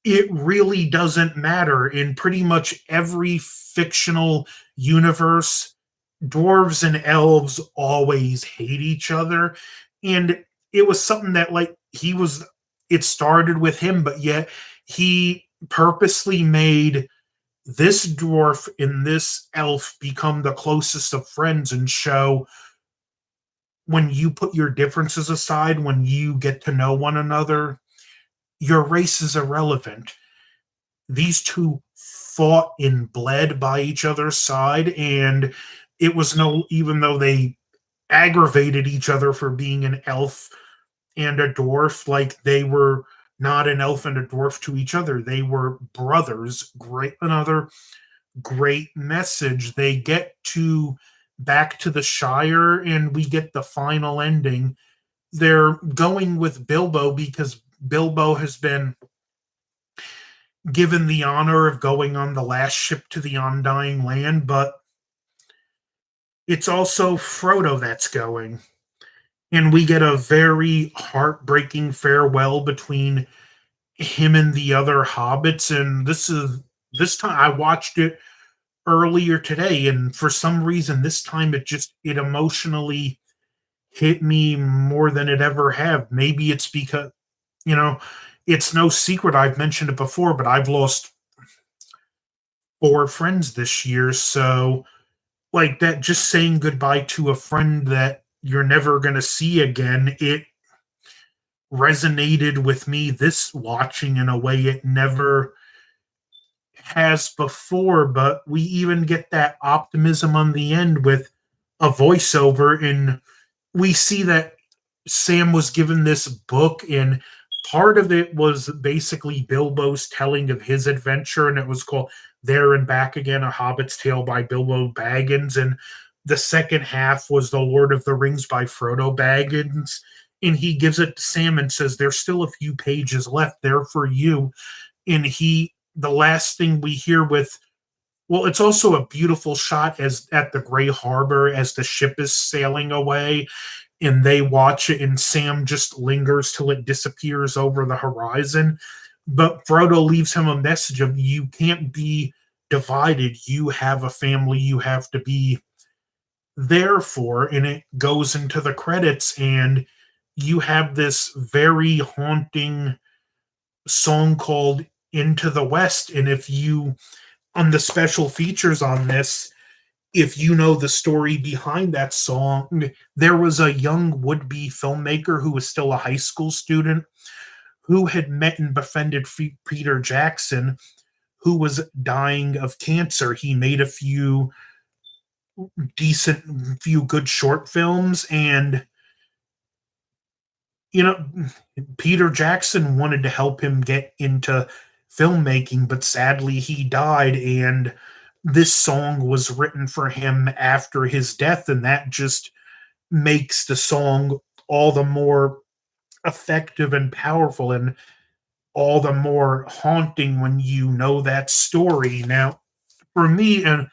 it really doesn't matter. In pretty much every fictional universe, dwarves and elves always hate each other. And it was something that, like, it started with him, but yet he purposely made this dwarf and this elf become the closest of friends and show when you put your differences aside, when you get to know one another, your race is irrelevant. These two fought and bled by each other's side, and it was even though they aggravated each other for being an elf and a dwarf, like, they were not an elf and a dwarf to each other. They were brothers. Another great message. They get to back to the Shire, and we get the final ending. They're going with Bilbo because Bilbo has been given the honor of going on the last ship to the Undying Land, but it's also Frodo that's going. And we get a very heartbreaking farewell between him and the other hobbits. And this time I watched it earlier today, and for some reason this time it emotionally hit me more than it ever have. Maybe it's because, you know, it's no secret, I've mentioned it before, but I've lost 4 friends this year. So, like, that, just saying goodbye to a friend that you're never going to see again, it resonated with me this watching in a way it never has before. But we even get that optimism on the end with a voiceover, and we see that Sam was given this book, and part of it was basically Bilbo's telling of his adventure, and it was called There and Back Again, A Hobbit's Tale by Bilbo Baggins, and the second half was The Lord of the Rings by Frodo Baggins. And he gives it to Sam and says, "There's still a few pages left there for you." And the last thing we hear with, well, it's also a beautiful shot as at the Gray Harbor as the ship is sailing away, and they watch it, and Sam just lingers till it disappears over the horizon. But Frodo leaves him a message of, you can't be divided. You have a family you have to be there for. And it goes into the credits, and you have this very haunting song called Into the West. And if you, on the special features on this, if you know the story behind that song, there was a young would be filmmaker who was still a high school student who had met and befriended Peter Jackson, who was dying of cancer. He made a few good short films, and you know, Peter Jackson wanted to help him get into filmmaking, but sadly he died, and this song was written for him after his death, and that just makes the song all the more effective and powerful and all the more haunting when you know that story. Now, for me and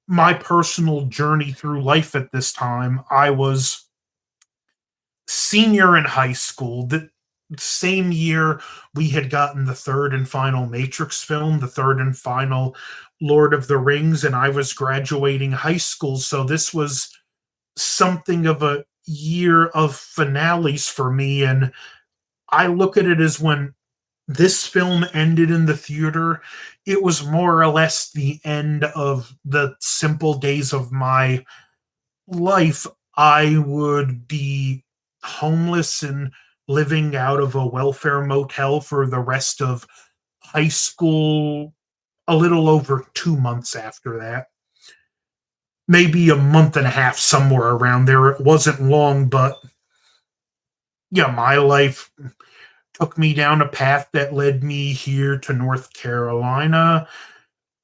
my personal journey through life at this time, I was senior in high school. The same year we had gotten the third and final Matrix film, the third and final Lord of the Rings, and I was graduating high school. So this was something of a year of finales for me. And I look at it as when this film ended in the theater, it was more or less the end of the simple days of my life. I would be homeless and living out of a welfare motel for the rest of high school, a little over 2 months after that. Maybe a month and a half, somewhere around there. It wasn't long, but yeah, my life took me down a path that led me here to North Carolina.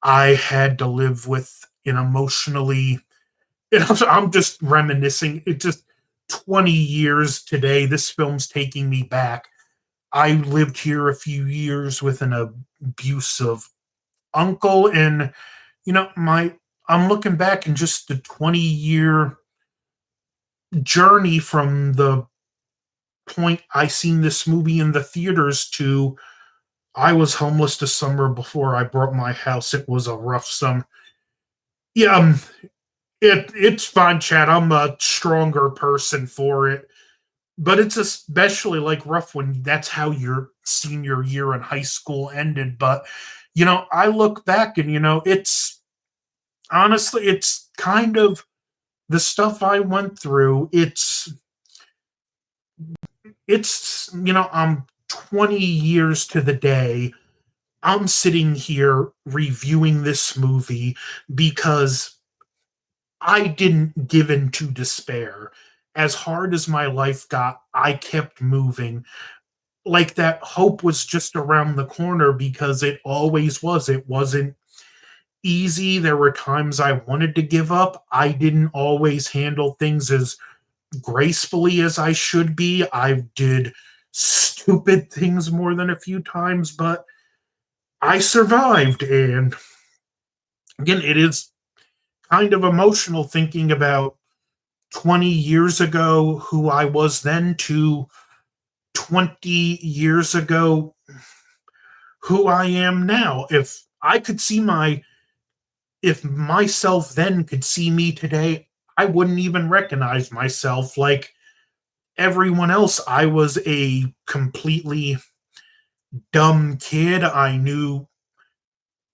I had to live with an emotionally, I'm just reminiscing. It just 20 years today. This film's taking me back. I lived here a few years with an abusive uncle, and my I'm looking back in just the 20-year journey from the point I seen this movie in the theaters to I was homeless the summer before I bought my house. It was a rough summer. Yeah, it's fine, Chad. I'm a stronger person for it. But it's especially like rough when that's how your senior year in high school ended. But I look back and it's honestly it's kind of the stuff I went through. I'm 20 years to the day. I'm sitting here reviewing this movie because I didn't give in to despair. As hard as my life got, I kept moving. Like that hope was just around the corner because it always was. It wasn't easy. There were times I wanted to give up. I didn't always handle things as gracefully as I should be. I did stupid things more than a few times, but I survived. And again, it is kind of emotional thinking about 20 years ago who I was then to 20 years ago who I am now. If myself then could see me today, I wouldn't even recognize myself. Like everyone else, I was a completely dumb kid. I knew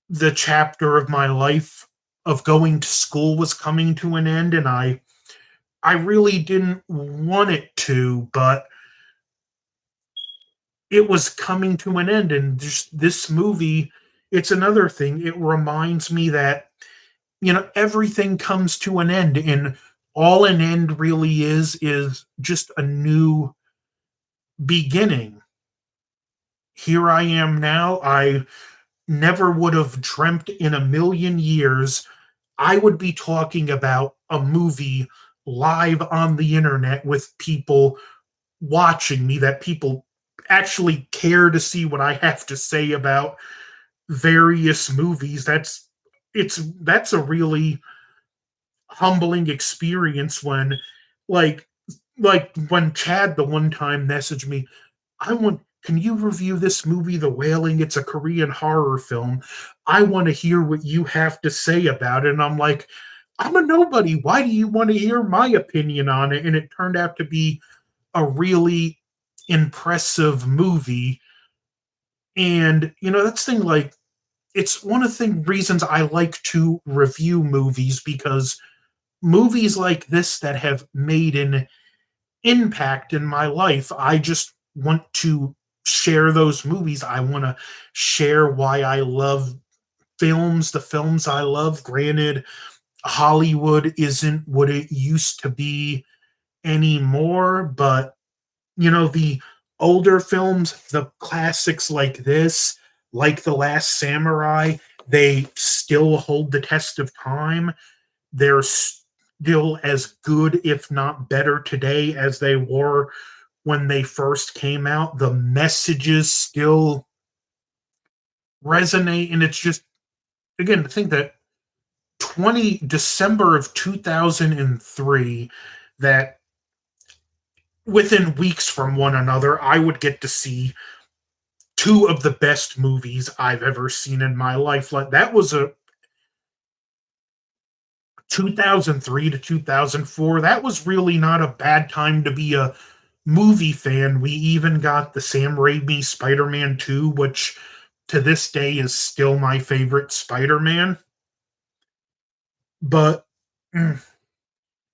the chapter of my life of going to school was coming to an end, and I really didn't want it to, but it was coming to an end. And just this movie, it's another thing. It reminds me that everything comes to an end, and all an end really is just a new beginning. Here I am now. I never would have dreamt in a million years I would be talking about a movie live on the internet with people watching me, that people actually care to see what I have to say about various movies. That's a really humbling experience when like when Chad the one time messaged me, I want can you review this movie, The Wailing? It's a Korean horror film. I want to hear what you have to say about it. And I'm like, I'm a nobody. Why do you want to hear my opinion on it? And it turned out to be a really impressive movie. And that's the thing, like it's one of the reasons I like to review movies, because movies like this that have made an impact in my life, I just want to share those movies. I want to share why I love films, the films I love. Granted, Hollywood isn't what it used to be anymore, but the older films, the classics like this, like The Last Samurai, they still hold the test of time. They're still as good, if not better, today as they were when they first came out. The messages still resonate, and it's just, again, to think that 20 December of 2003, that within weeks from one another, I would get to see two of the best movies I've ever seen in my life. Like that was a 2003 to 2004. That was really not a bad time to be a movie fan. We even got the Sam Raimi Spider-Man 2, which to this day is still my favorite Spider-Man. But when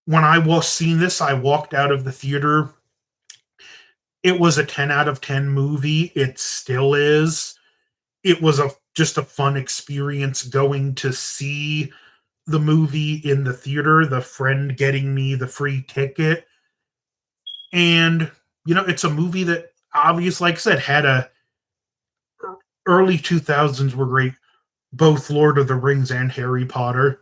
I was seeing this, I walked out of the theater. It was a 10 out of 10 movie. It still is. It was just a fun experience going to see the movie in the theater, the friend getting me the free ticket. And it's a movie that obviously, like I said, had a early 2000s were great, both Lord of the Rings and Harry Potter.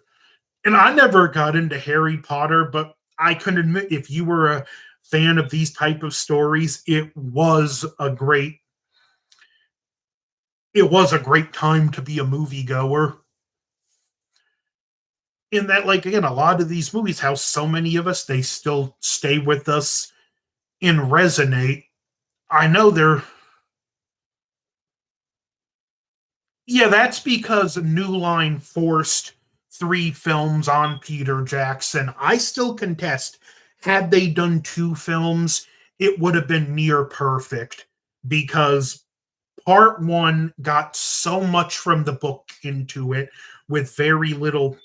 And I never got into Harry Potter, but I can admit, if you were a fan of these type of stories, it was a great time to be a moviegoer. In that, like, again, a lot of these movies, how so many of us, they still stay with us and resonate. I know they're Yeah, that's because New Line forced three films on Peter Jackson. I still contest, had they done two films, it would have been near perfect, because part one got so much from the book into it with very little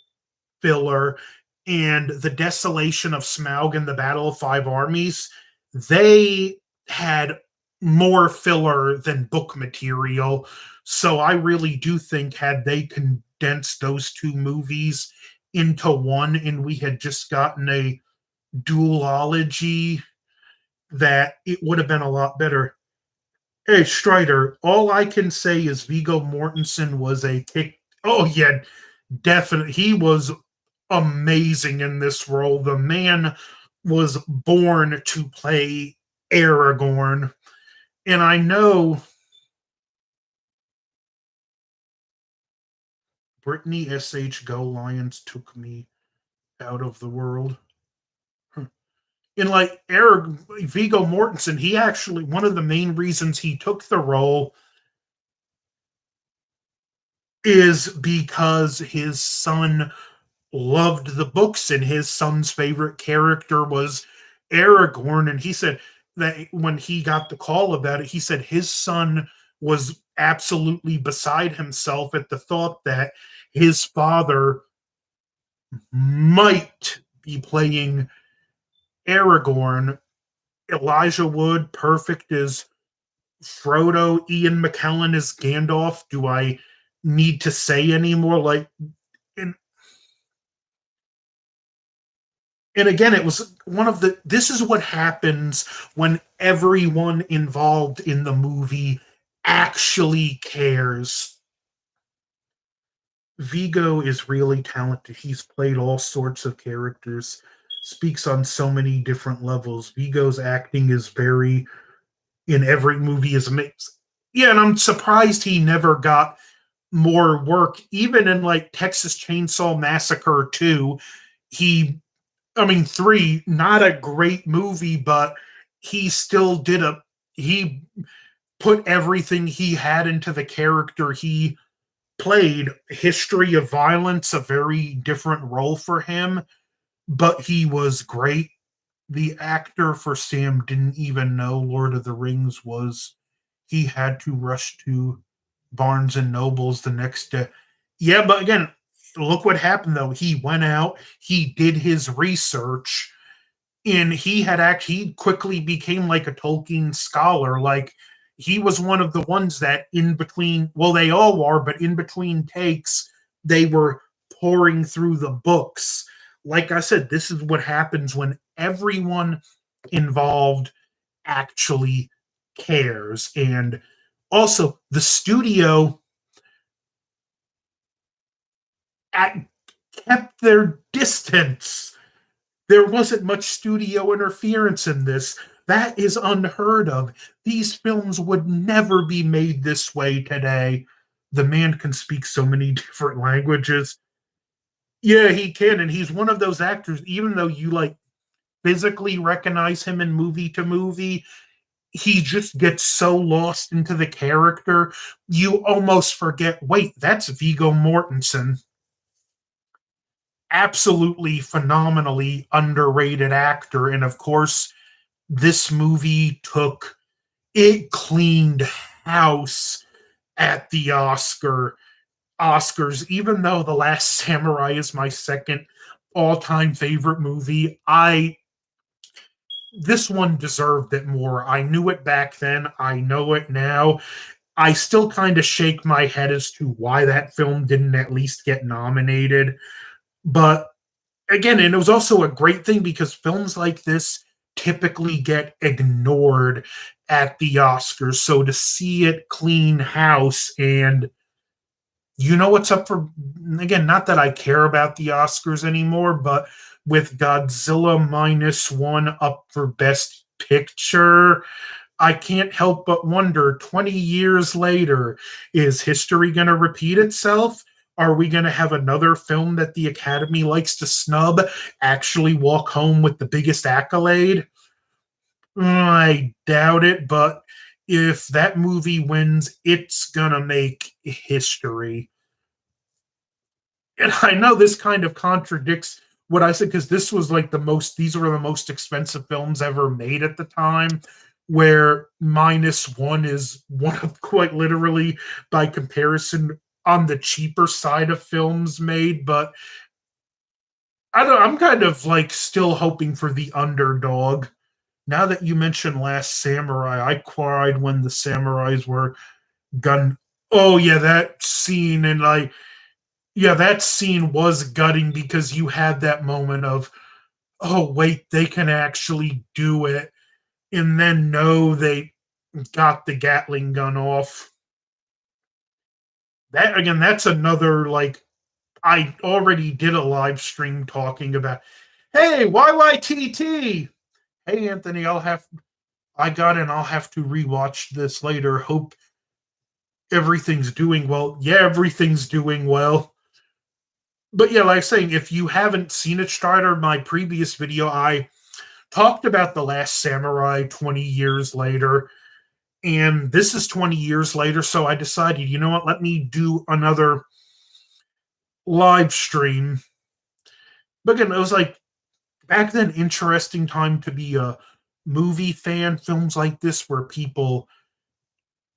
filler. And the Desolation of Smaug and the Battle of Five Armies, they had more filler than book material. So I really do think, had they condensed those two movies into one and we had just gotten a duology, that it would have been a lot better. Hey, Strider, all I can say is Vigo Mortensen was a kick. Oh, yeah, definitely. He was amazing in this role. The man was born to play Aragorn. And I know Brittany S.H. Go Lions took me out of the world. And like Eric Vigo Mortensen, he actually, one of the main reasons he took the role is because his son loved the books, and his son's favorite character was Aragorn. And he said that when he got the call about it, he said his son was absolutely beside himself at the thought that his father might be playing Aragorn. Elijah Wood, perfect as Frodo. Ian McKellen as Gandalf. Do I need to say anymore? Like, and and again, it was one of the this is what happens when everyone involved in the movie actually cares. Vigo is really talented. He's played all sorts of characters, speaks on so many different levels. Vigo's acting is very in every movie is amazing. Yeah, and I'm surprised he never got more work. Even in like Texas Chainsaw Massacre 2, he I mean 3, not a great movie, but he still did a he put everything he had into the character he played. History of Violence, a very different role for him, but he was great. The actor for Sam didn't even know Lord of the Rings was. He had to rush to Barnes and Nobles the next day. Yeah, but again, look what happened though. He went out, he did his research, and he quickly became like a Tolkien scholar. Like he was one of the ones that in between, well, they all are, but in between takes, they were pouring through the books. Like I said, this is what happens when everyone involved actually cares. And also, the studio at, kept their distance. There wasn't much studio interference in this. That is unheard of. These films would never be made this way today. The man can speak so many different languages. Yeah, he can. And he's one of those actors, even though you like physically recognize him in movie to movie, he just gets so lost into the character, you almost forget, wait, that's Vigo Mortensen. Absolutely phenomenally underrated actor. And of course, this movie it cleaned house at the Oscars. Even though The Last Samurai is my second all-time favorite movie, I this one deserved it more. I knew it back then, I know it now. I still kind of shake my head as to why that film didn't at least get nominated. But again, and it was also a great thing because films like this typically get ignored at the Oscars. So to see it clean house, and you know what's up for, again, not that I care about the Oscars anymore, but with Godzilla minus one up for Best Picture, I can't help but wonder 20 years later, is history going to repeat itself? Are we going to have another film that the Academy likes to snub actually walk home with the biggest accolade? I doubt it, but if that movie wins, it's going to make history. And I know this kind of contradicts what I said because these were the most expensive films ever made at the time, where minus one is one of quite literally, by comparison, on the cheaper side of films made. But I'm kind of like still hoping for the underdog. Now that you mentioned Last Samurai, I cried when the samurais were gun. Oh yeah, that scene, and like, yeah, that scene was gutting because you had that moment of, oh wait, they can actually do it, and then no, they got the Gatling gun off. That again, that's another like, I already did a live stream talking about. Hey, YYTT. Hey Anthony, I got in. I'll have to rewatch this later. Hope everything's doing well. Yeah, everything's doing well. But yeah, like I was saying, if you haven't seen it, Strider, my previous video, I talked about The Last Samurai 20 years later, and this is 20 years later, so I decided, you know what, let me do another live stream. But again, it was like back then, interesting time to be a movie fan. Films like this where people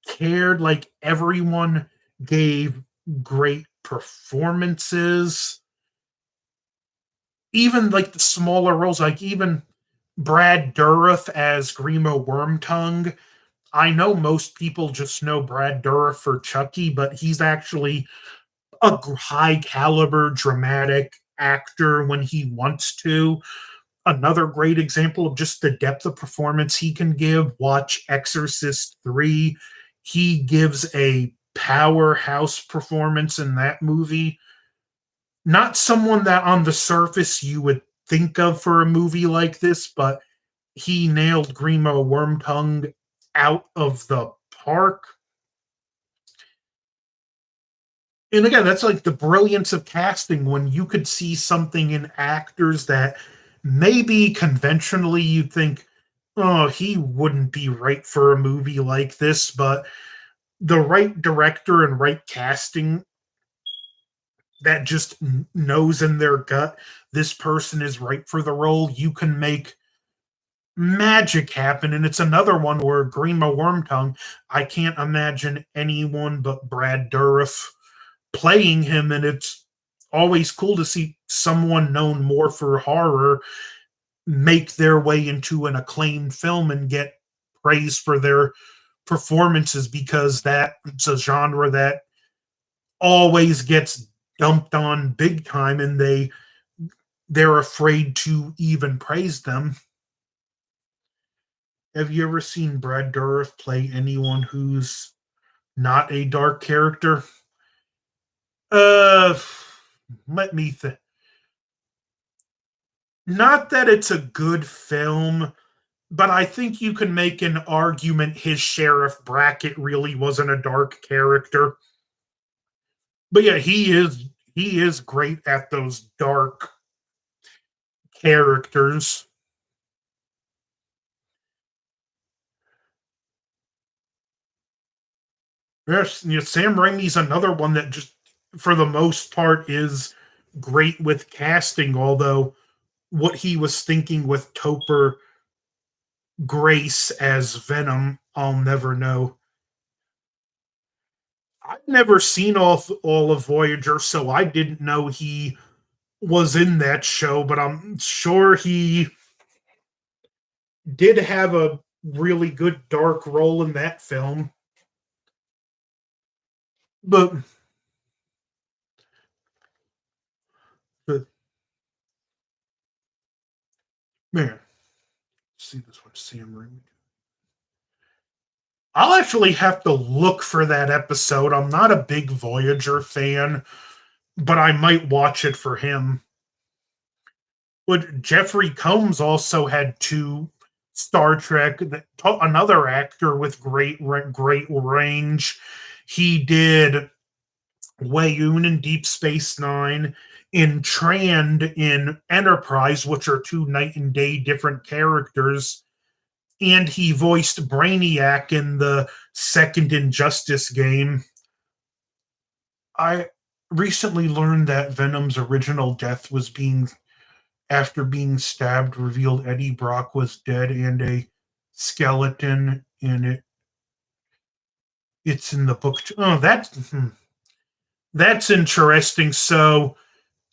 cared, like everyone gave great performances. Even like the smaller roles, like even Brad Dourif as Grimo Wormtongue. I know most people just know Brad Dourif for Chucky, but he's actually a high caliber dramatic actor when he wants to. Another great example of just the depth of performance he can give. Watch Exorcist 3. He gives a powerhouse performance in that movie. Not someone that on the surface you would think of for a movie like this, but he nailed Grimo Wormtongue out of the park. And again, that's like the brilliance of casting when you could see something in actors that maybe conventionally you'd think, oh, he wouldn't be right for a movie like this, but the right director and right casting that just knows in their gut this person is right for the role, you can make magic happen. And it's another one where Grima Wormtongue, I can't imagine anyone but Brad Dourif playing him, and it's always cool to see someone known more for horror make their way into an acclaimed film and get praise for their performances because that's a genre that always gets dumped on big time and they're afraid to even praise them. Have you ever seen Brad Dourif play anyone who's not a dark character? Uh Let me think. Not that it's a good film, but I think you can make an argument his Sheriff Brackett really wasn't a dark character. But yeah, he is great at those dark characters. Yes, Sam Raimi's another one that just for the most part is great with casting, although what he was thinking with Topher Grace as Venom, I'll never know. I've never seen all of Voyager, so I didn't know he was in that show, but I'm sure he did have a really good dark role in that film. But, but man, see this one, Sam Raimi. I'll actually have to look for that episode. I'm not a big Voyager fan, but I might watch it for him. But Jeffrey Combs also had two Star Trek. Another actor with great range. He did Wayun in Deep Space Nine, in Trand in Enterprise, which are two night and day different characters, and he voiced Brainiac in the second Injustice game. I recently learned that Venom's original death was being after being stabbed, revealed Eddie Brock was dead and a skeleton in it. It's in the book. Oh, that's interesting. So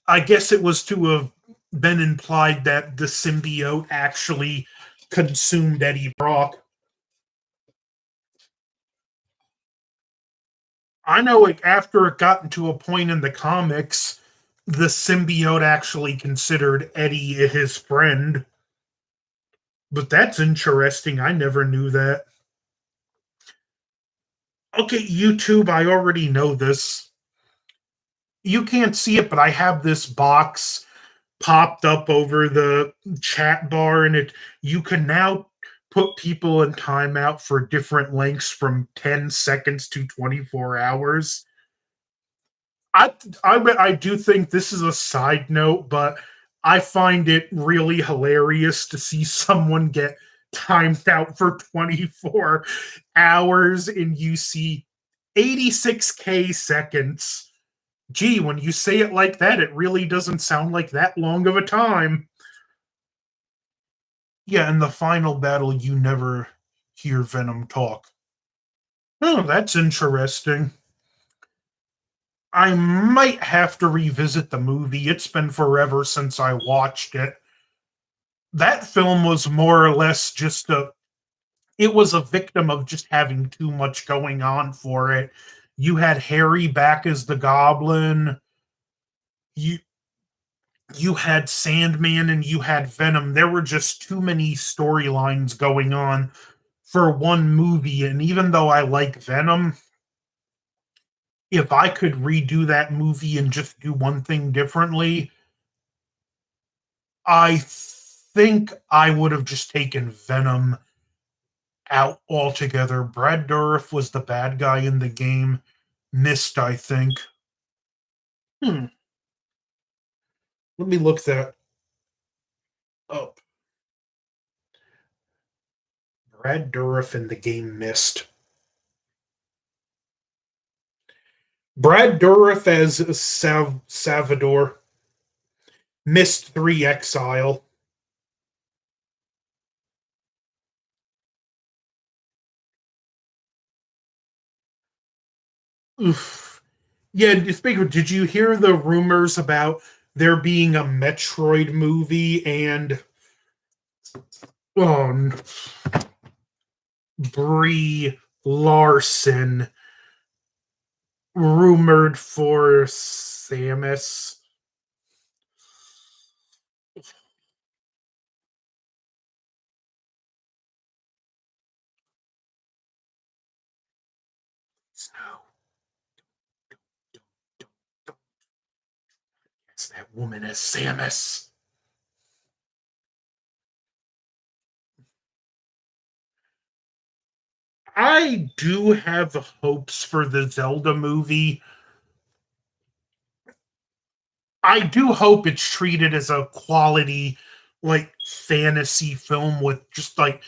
I guess it was to have been implied that the symbiote actually consumed Eddie Brock. I know it after it got into a point in the comics, the symbiote actually considered Eddie his friend. But that's interesting. I never knew that. Okay, YouTube, I already know this. You can't see it, but I have this box popped up over the chat bar, and it you can now put people in timeout for different lengths from 10 seconds to 24 hours. I, I do think this is a side note, but I find it really hilarious to see someone get timed out for 24 hours and you see 86K seconds. Gee, when you say it like that, it really doesn't sound like that long of a time. Yeah, in the final battle, you never hear Venom talk. Oh, that's interesting. I might have to revisit the movie. It's been forever since I watched it. That film was more or less just it was a victim of just having too much going on for it. You had Harry back as the Goblin. You you had Sandman and you had Venom. There were just too many storylines going on for one movie. And even though I like Venom, if I could redo that movie and just do one thing differently, I think I would have just taken Venom out altogether. Brad Dourif was the bad guy in the game. Missed, I think. Hmm. Let me look that up. Brad Dourif in the game Mist. Brad Dourif as Salvador. Mist 3 Exile. Oof. Yeah, speaking of, did you hear the rumors about there being a Metroid movie and um, Brie Larson rumored for Samus? No, don't guess that woman as Samus. I do have hopes for the Zelda movie. I do hope it's treated as a quality, like fantasy film with just like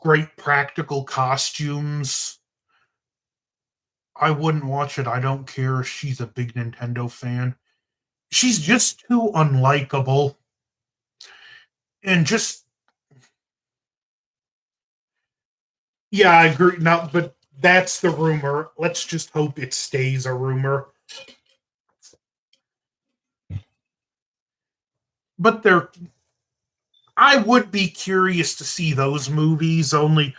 great practical costumes. I wouldn't watch it. I don't care if she's a big Nintendo fan. She's just too unlikable. And just, yeah, I agree. Now, but that's the rumor. Let's just hope it stays a rumor. But I would be curious to see those movies. Only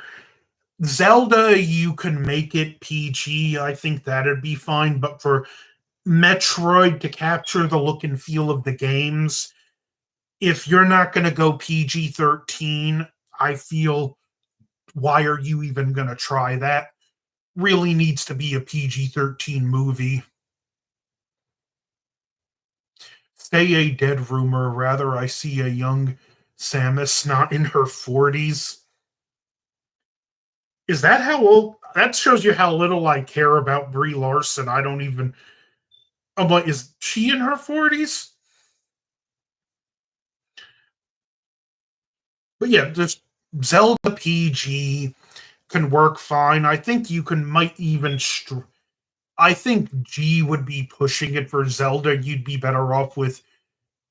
Zelda, you can make it PG. I think that'd be fine. But for Metroid to capture the look and feel of the games, if you're not going to go PG-13, I feel why are you even going to try that? Really needs to be a PG-13 movie. Stay a dead rumor. Rather, I see a young Samus not in her 40s. Is that how old? That shows you how little I care about Brie Larson. I don't even. I'm like, is she in her 40s? But yeah, just Zelda PG can work fine. I think you can might even. I think G would be pushing it for Zelda. You'd be better off with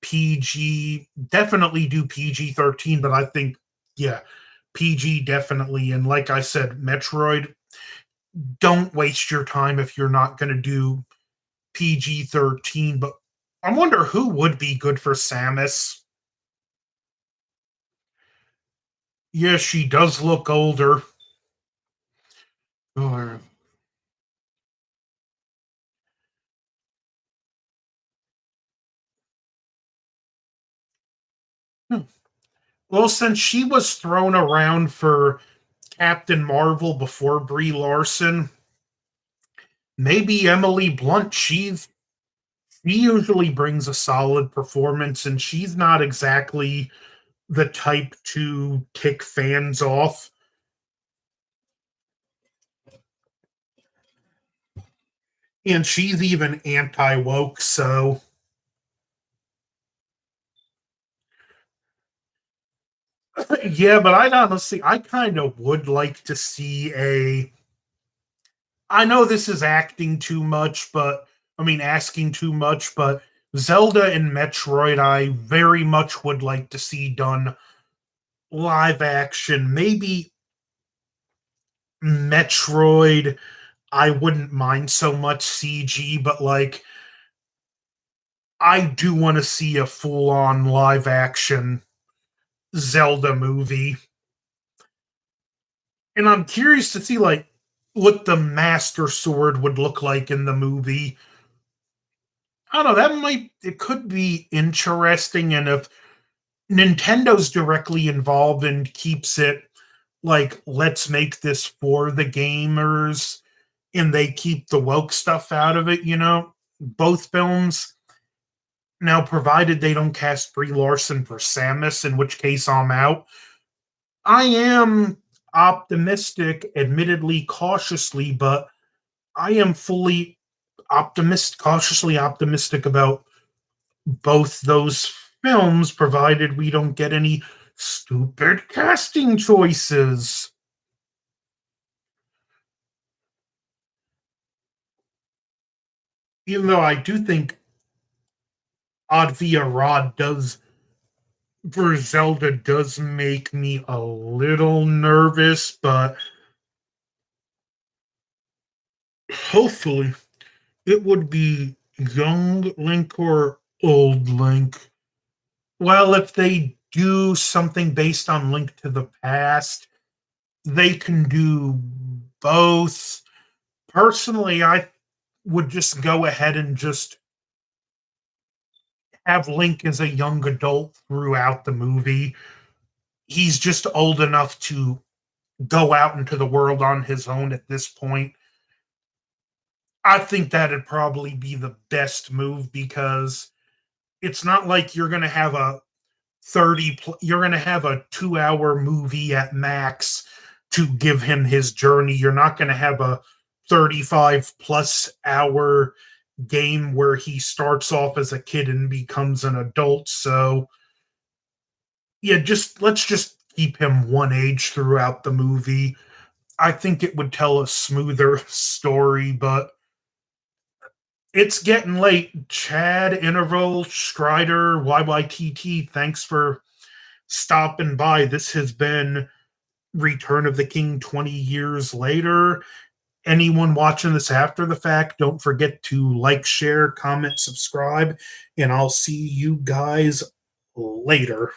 PG. Definitely do PG-13, but I think yeah, PG definitely. And like I said, Metroid. Don't waste your time if you're not going to do PG-13. But I wonder who would be good for Samus. Yeah, she does look older. Oh, well, since she was thrown around for Captain Marvel before Brie Larson, maybe Emily Blunt. She usually brings a solid performance, and she's not exactly the type to tick fans off. And she's even anti woke, so yeah, but I kind of would like to see a. I know this is acting too much, but I mean, asking too much, but Zelda and Metroid, I very much would like to see done live action. Maybe Metroid, I wouldn't mind so much CG, but like, I do want to see a full on live action Zelda movie. And I'm curious to see like what the Master Sword would look like in the movie. I don't know, that might it could be interesting, and if Nintendo's directly involved and keeps it like let's make this for the gamers, and they keep the woke stuff out of it, both films. Now, provided they don't cast Brie Larson for Samus, in which case I'm out. I am optimistic, admittedly cautiously, but I am cautiously optimistic about both those films, provided we don't get any stupid casting choices. Even though I do think Advia Rod does for Zelda does make me a little nervous, but hopefully it would be young Link or old Link. Well, if they do something based on Link to the Past, they can do both. Personally, I would just go ahead and just have Link as a young adult throughout the movie. He's just old enough to go out into the world on his own at this point. I think that'd probably be the best move because it's not like you're going to have a you're going to have a 2-hour movie at max to give him his journey. You're not going to have a 35 plus hour game where he starts off as a kid and becomes an adult. So yeah, just let's just keep him one age throughout the movie. I think it would tell a smoother story, but it's getting late. Chad, Interval, Strider, YYTT, thanks for stopping by. This has been Return of the King 20 years later. Anyone watching this after the fact, don't forget to like, share, comment, subscribe, and I'll see you guys later.